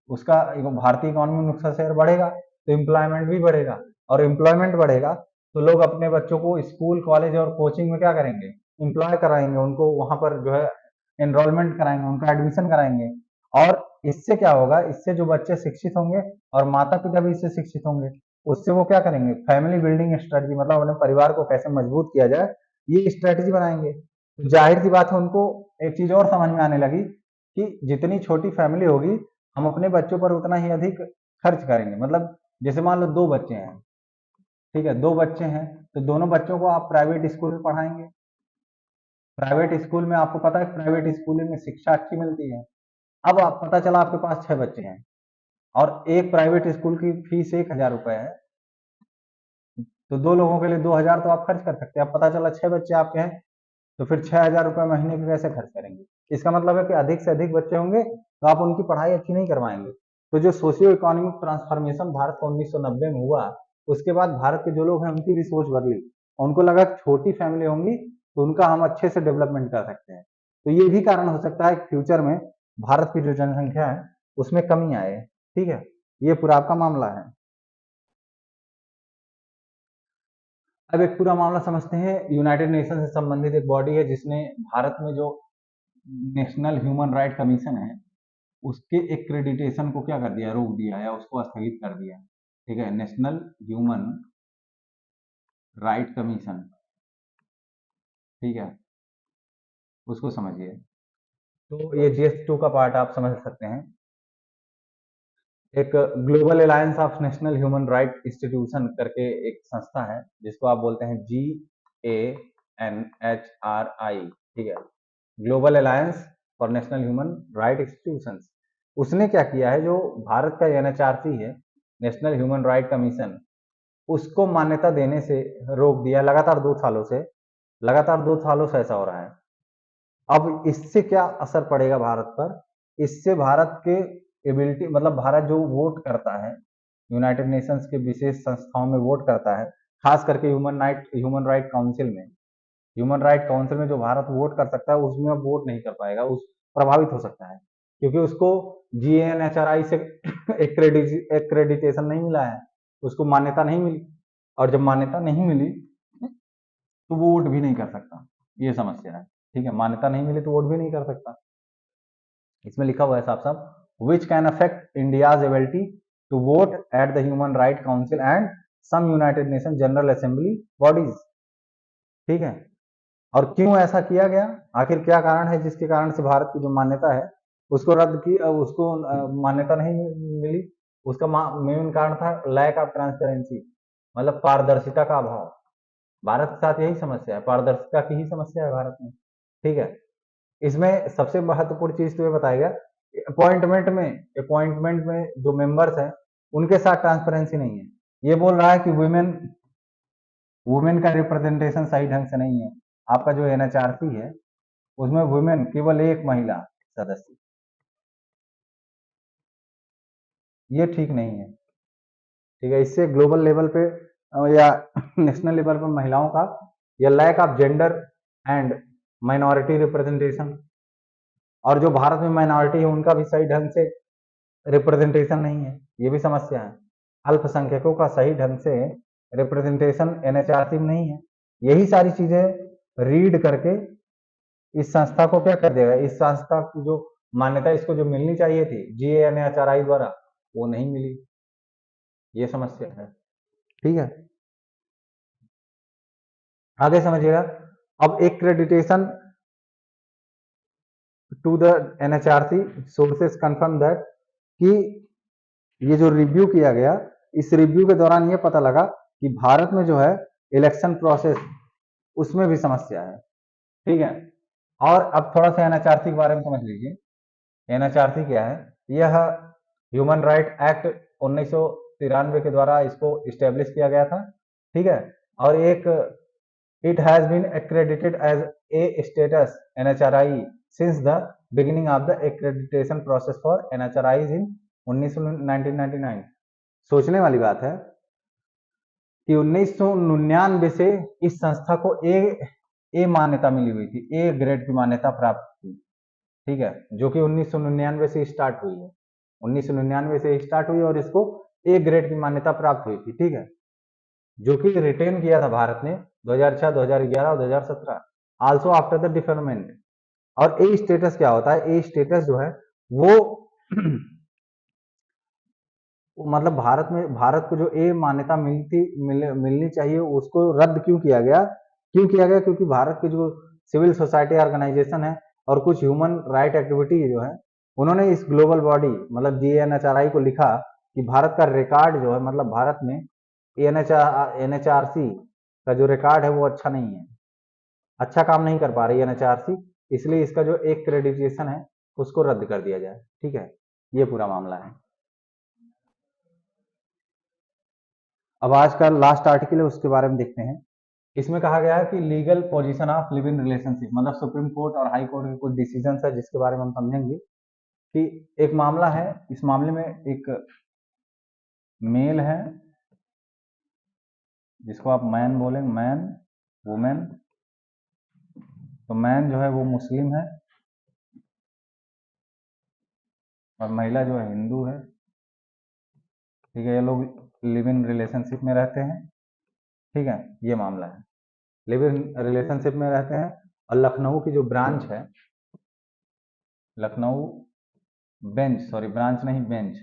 S1: उसका भारतीय इकोनॉमी में उसका शेयर बढ़ेगा तो एम्प्लॉयमेंट भी बढ़ेगा, और एम्प्लॉयमेंट बढ़ेगा तो लोग अपने बच्चों को स्कूल कॉलेज और कोचिंग में क्या करेंगे, एम्प्लॉय कराएंगे, उनको वहां पर जो है एनरोलमेंट कराएंगे, उनका एडमिशन कराएंगे। और इससे क्या होगा, इससे जो बच्चे शिक्षित होंगे और माता पिता भी इससे शिक्षित होंगे, उससे वो क्या करेंगे, फैमिली बिल्डिंग स्ट्रेटजी, मतलब अपने परिवार को कैसे मजबूत किया जाए ये स्ट्रेटजी बनाएंगे। तो जाहिर सी बात है उनको एक चीज और समझ में आने लगी कि जितनी छोटी फैमिली होगी हम अपने बच्चों पर उतना ही अधिक खर्च करेंगे। मतलब जैसे मान लो 2 बच्चे हैं, ठीक है, 2 बच्चे हैं, तो दोनों बच्चों को आप प्राइवेट स्कूल में पढ़ाएंगे। प्राइवेट स्कूल में आपको पता है प्राइवेट स्कूल में शिक्षा अच्छी मिलती है। अब आप पता चला आपके पास 6 बच्चे हैं और एक प्राइवेट स्कूल की फीस 1,000 रुपए है, तो 2 लोगों के लिए 2,000 तो आप खर्च कर सकते हैं। अब पता चला 6 बच्चे आपके हैं, तो फिर 6,000 रुपए महीने के कैसे खर्च करेंगे। इसका मतलब है कि अधिक से अधिक बच्चे होंगे तो आप उनकी पढ़ाई अच्छी नहीं करवाएंगे। तो जो सोशियो इकोनॉमिक ट्रांसफॉर्मेशन भारत का 1990 में हुआ, उसके बाद भारत के जो लोग हैं उनकी भी सोच बदली। उनको लगा छोटी फैमिली होंगी तो उनका हम अच्छे से डेवलपमेंट कर सकते हैं। तो ये भी कारण हो सकता है कि फ्यूचर में भारत की जो जनसंख्या है उसमें कमी आए। ठीक है, ये पूरा आपका मामला है। अब एक पूरा मामला समझते हैं। यूनाइटेड नेशन से संबंधित एक बॉडी है जिसने भारत में जो नेशनल ह्यूमन राइट कमीशन है उसके एक्रेडिटेशन को क्या कर दिया, रोक दिया या उसको स्थगित कर दिया। ठीक है, नेशनल ह्यूमन राइट कमीशन, ठीक है, उसको समझिए। तो ये GS2 का पार्ट आप समझ सकते हैं। एक global alliance of national human right institution करके एक संस्था है जिसको आप बोलते हैं GANHRI, ठीक है, global alliance for national human right institutions. उसने क्या किया है, जो भारत का NHRC है, नेशनल ह्यूमन राइट कमीशन, उसको मान्यता देने से रोक दिया लगातार 2 सालों से। लगातार 2 सालों से ऐसा हो रहा है। अब इससे क्या असर पड़ेगा भारत पर, इससे भारत के एबिलिटी, मतलब भारत जो वोट करता है यूनाइटेड नेशंस के विशेष संस्थाओं में वोट करता है, खास करके ह्यूमन राइट काउंसिल में, ह्यूमन राइट काउंसिल में जो भारत वोट कर सकता है उसमें अब वोट नहीं कर पाएगा, उस प्रभावित हो सकता है क्योंकि उसको GANHRI से एक्रेडिटेशन नहीं मिला है, उसको मान्यता नहीं मिली, और जब मान्यता नहीं मिली तो वो वोट भी नहीं कर सकता। ये समस्या है। ठीक है, मान्यता नहीं मिली तो वोट भी नहीं कर सकता। इसमें लिखा हुआ है साफ साफ, which can affect India's ability to vote at the Human Right Council and some United Nation General Assembly bodies. ठीक है, और क्यों ऐसा किया गया, आखिर क्या कारण है जिसके कारण से भारत की जो मान्यता है उसको रद्द की, उसको मान्यता नहीं मिली। उसका मेन कारण था लैक ऑफ ट्रांसपेरेंसी, मतलब पारदर्शिता का अभाव। भारत के साथ यही समस्या है, पारदर्शिता की ही समस्या है भारत में। ठीक है, इसमें सबसे महत्वपूर्ण चीज तो ये बताएगा, अपॉइंटमेंट में जो मेंबर्स हैं उनके साथ ट्रांसपेरेंसी नहीं है। ये बोल रहा है कि वुमेन वुमेन का रिप्रेजेंटेशन सही ढंग से नहीं है। आपका जो NHRC है उसमें वुमेन केवल एक महिला सदस्य, ये ठीक नहीं है। ठीक है, इससे ग्लोबल लेवल पे या नेशनल लेवल पर महिलाओं का या lack of gender and minority representation, और जो भारत में माइनॉरिटी है उनका भी सही ढंग से रिप्रेजेंटेशन नहीं है, ये भी समस्या है। अल्पसंख्यकों का सही ढंग से रिप्रेजेंटेशन NHRC में नहीं है। यही सारी चीजें रीड करके इस संस्था को क्या कर देगा, इस संस्था की जो मान्यता इसको जो मिलनी चाहिए थी GANHRI द्वारा वो नहीं मिली। ये समस्या है। ठीक है, आगे समझिएगा। अब accreditation to the NHRC sources confirm that, कि ये जो रिव्यू किया गया, इस रिव्यू के दौरान ये पता लगा कि भारत में जो है इलेक्शन प्रोसेस उसमें भी समस्या है। ठीक है, और अब थोड़ा सा NHRC के बारे में समझ लीजिए। NHRC क्या है, यह ह्यूमन राइट एक्ट 1993 के द्वारा इसको स्टेब्लिश किया गया था। ठीक है, और एक it has been accredited as a status NHRI since the beginning of the accreditation process for NHRIs in 1999। सोचने वाली बात है कि 1999 से इस संस्था को ए मान्यता मिली हुई थी, ए ग्रेड की मान्यता प्राप्त थी। ठीक है, जो कि 1999 से स्टार्ट हुई है, 1999 से स्टार्ट हुई और इसको ए ग्रेड की मान्यता प्राप्त हुई थी। ठीक है, जो कि रिटेन किया था भारत ने 2006, 2011 और 2017, आल्सो आफ्टर द डिफरमेंट। और ए स्टेटस क्या होता है, ए स्टेटस जो है वो मतलब भारत को जो ए मान्यता मिलनी चाहिए उसको रद्द क्यों किया गया? क्योंकि भारत के जो सिविल सोसाइटी ऑर्गेनाइजेशन है और कुछ ह्यूमन राइट एक्टिविटी जो है, उन्होंने इस ग्लोबल बॉडी मतलब जीएनएचआरआई को लिखा कि भारत का रिकॉर्ड जो है, मतलब भारत में एनएचआरसी का जो रिकॉर्ड है वो अच्छा नहीं है, अच्छा काम नहीं कर पा रही है एनएचआरसी, इसलिए इसका जो एक क्रेडिटेशन है उसको रद्द कर दिया जाए। ठीक है, ये पूरा मामला है। अब आज का लास्ट आर्टिकल है उसके बारे में देखते हैं। इसमें कहा गया है कि legal position of live in relationship, मतलब सुप्रीम कोर्ट और हाई कोर्ट के कुछ डिसीजन है जिसके बारे में हम समझेंगे कि एक मामला है, इस मामले में एक मेल है जिसको आप मैन बोलें, मैन, वुमेन, तो मैन जो है वो मुस्लिम है और महिला जो है हिंदू है। ठीक है, ये लोग लिव इन रिलेशनशिप में रहते हैं। ठीक है, ये मामला है, लिव इन रिलेशनशिप में रहते हैं। और लखनऊ की जो ब्रांच है, लखनऊ बेंच, सॉरी ब्रांच नहीं बेंच,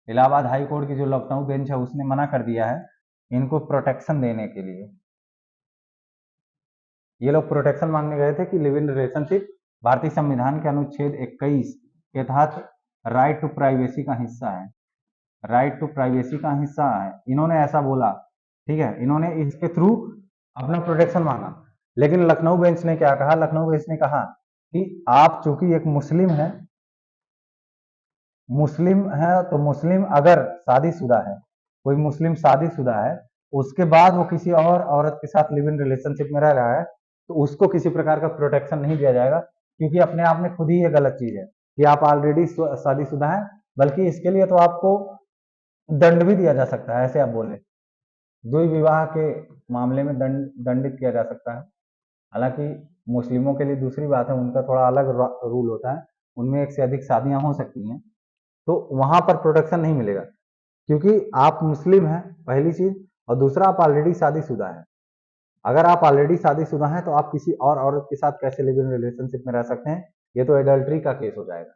S1: इलाहाबाद हाई कोर्ट की जो लखनऊ बेंच है उसने मना कर दिया है इनको प्रोटेक्शन देने के लिए। ये लोग प्रोटेक्शन मांगने गए थे कि लिव इन रिलेशनशिप भारतीय संविधान के अनुच्छेद 21 के तहत राइट टू प्राइवेसी का हिस्सा है, राइट टू प्राइवेसी का हिस्सा है, इन्होंने ऐसा बोला। ठीक है, इन्होंने इसके थ्रू अपना प्रोटेक्शन मांगा, लेकिन लखनऊ बेंच ने क्या कहा? लखनऊ बेंच ने कहा कि आप चूंकि एक मुस्लिम है, तो मुस्लिम अगर शादीशुदा है, कोई मुस्लिम शादीशुदा है, उसके बाद वो किसी और औरत के साथ लिव इन रिलेशनशिप में रह रहा है, तो उसको किसी प्रकार का प्रोटेक्शन नहीं दिया जाएगा, क्योंकि अपने आप में खुद ही ये गलत चीज है कि आप ऑलरेडी शादीशुदा हैं, बल्कि इसके लिए तो आपको दंड भी दिया जा सकता है, ऐसे आप बोले द्वि विवाह के मामले में दंडित किया जा सकता है। हालांकि मुस्लिमों के लिए दूसरी बात है, उनका थोड़ा अलग रूल होता है, उनमें एक से अधिक शादियां हो सकती हैं, तो वहां पर प्रोटेक्शन नहीं मिलेगा, क्योंकि आप मुस्लिम हैं पहली चीज, और दूसरा आप ऑलरेडी शादीशुदा है। अगर आप ऑलरेडी शादीशुदा हैं तो आप किसी और औरत के साथ कैसे लिव इन रिलेशनशिप में रह सकते हैं? ये तो एडल्ट्री का केस हो जाएगा,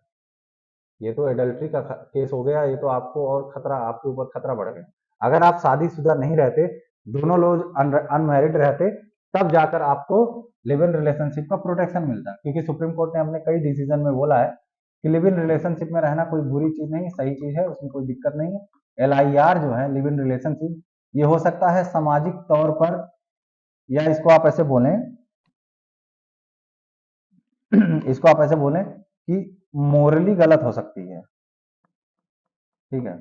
S1: ये तो एडल्ट्री का केस हो गया, ये तो आपको और खतरा, आपके ऊपर खतरा बढ़ गया। अगर आप शादीशुदा नहीं रहते, दोनों लोग अनमैरिड रहते, तब जाकर आपको लिव इन रिलेशनशिप का प्रोटेक्शन मिलता, क्योंकि सुप्रीम कोर्ट ने अपने कई डिसीजन में बोला है कि लिव इन रिलेशनशिप में रहना कोई बुरी चीज नहीं, सही चीज है, उसमें कोई दिक्कत नहीं है। LIR जो है, लिव इन रिलेशनशिप, ये हो सकता है सामाजिक तौर पर, या इसको आप ऐसे बोलें इसको आप ऐसे बोलें कि मोरली गलत हो सकती है। ठीक है,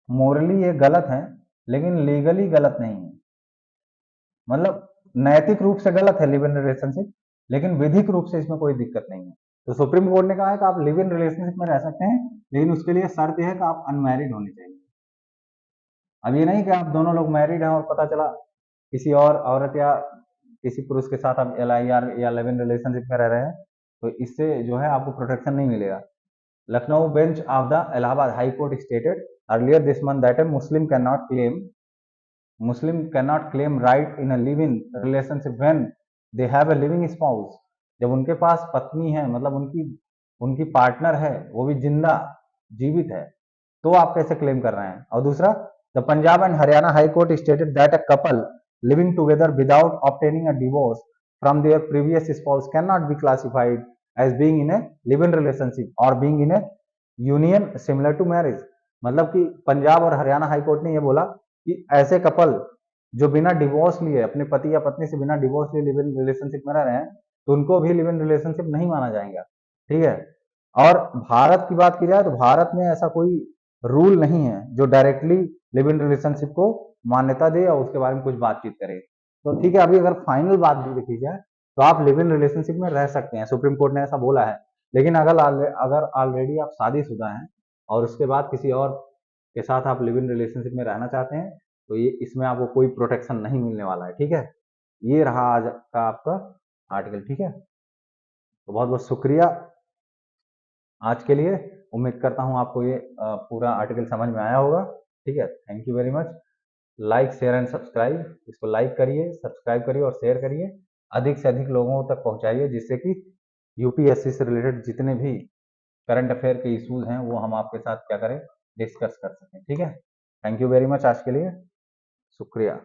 S1: मोरली ये गलत है, लेकिन लीगली गलत नहीं है, मतलब नैतिक रूप से गलत है लिव इन रिलेशनशिप, लेकिन विधिक रूप से इसमें कोई दिक्कत नहीं है। तो सुप्रीम कोर्ट ने कहा है कि आप लिव इन रिलेशनशिप में रह सकते हैं, लेकिन उसके लिए शर्त यह है कि आप अनमैरिड होने चाहिए। अब ये नहीं कि आप दोनों लोग मैरिड हैं और पता चला किसी और औरत या किसी पुरुष के साथ आप LIR या लिव इन रिलेशनशिप में रह रहे हैं, तो इससे जो है आपको प्रोटेक्शन नहीं मिलेगा। Lucknow bench of the Allahabad high court stated earlier this month that A Muslim cannot claim right in a living relationship when they have a living spouse। जब उनके पास पत्नी है, मतलब उनकी उनकी पार्टनर है, वो भी जिंदा जीवित है, तो आप कैसे क्लेम कर रहे हैं? और दूसरा, the Punjab and Haryana high court stated that a couple living together without obtaining a divorce from their previous spouse can not be classified as being in a live in relationship और being in a union similar to marriage. मतलब कि पंजाब और Haryana high court ने यह बोला कि ऐसे couple जो बिना डिवोर्स लिए, अपने पति या पत्नी से बिना डिवोर्स लिए लिव इन रिलेशनशिप में रह रहे हैं, तो उनको भी लिव इन रिलेशनशिप नहीं माना जाएगा। ठीक है, और भारत की बात की जाए तो भारत में ऐसा कोई रूल नहीं है जो डायरेक्टली लिव इन रिलेशनशिप को मान्यता दे और उसके बारे में कुछ बातचीत करे। तो ठीक है, अभी अगर फाइनल बात भी देखी जाए तो आप लिव इन रिलेशनशिप में रह सकते हैं, सुप्रीम कोर्ट ने ऐसा बोला है, लेकिन अगर ऑलरेडी आप शादीशुदा हैं और उसके बाद किसी और के साथ आप लिव इन रिलेशनशिप में रहना चाहते हैं, तो ये इसमें आपको कोई प्रोटेक्शन नहीं मिलने वाला है। ठीक है, ये रहा आज का आपका आर्टिकल। ठीक है, तो बहुत बहुत शुक्रिया आज के लिए। उम्मीद करता हूँ आपको ये पूरा आर्टिकल समझ में आया होगा। ठीक है, thank you very much. Like share and subscribe, इसको लाइक करिए, सब्सक्राइब करिए और शेयर करिए, अधिक से अधिक लोगों तक पहुंचाइए, जिससे कि UPSC से रिलेटेड जितने भी करंट अफेयर के इश्यूज हैं वो हम आपके साथ क्या करें, डिस्कस कर सकें। ठीक है, थैंक यू वेरी मच आज के लिए, शुक्रिया।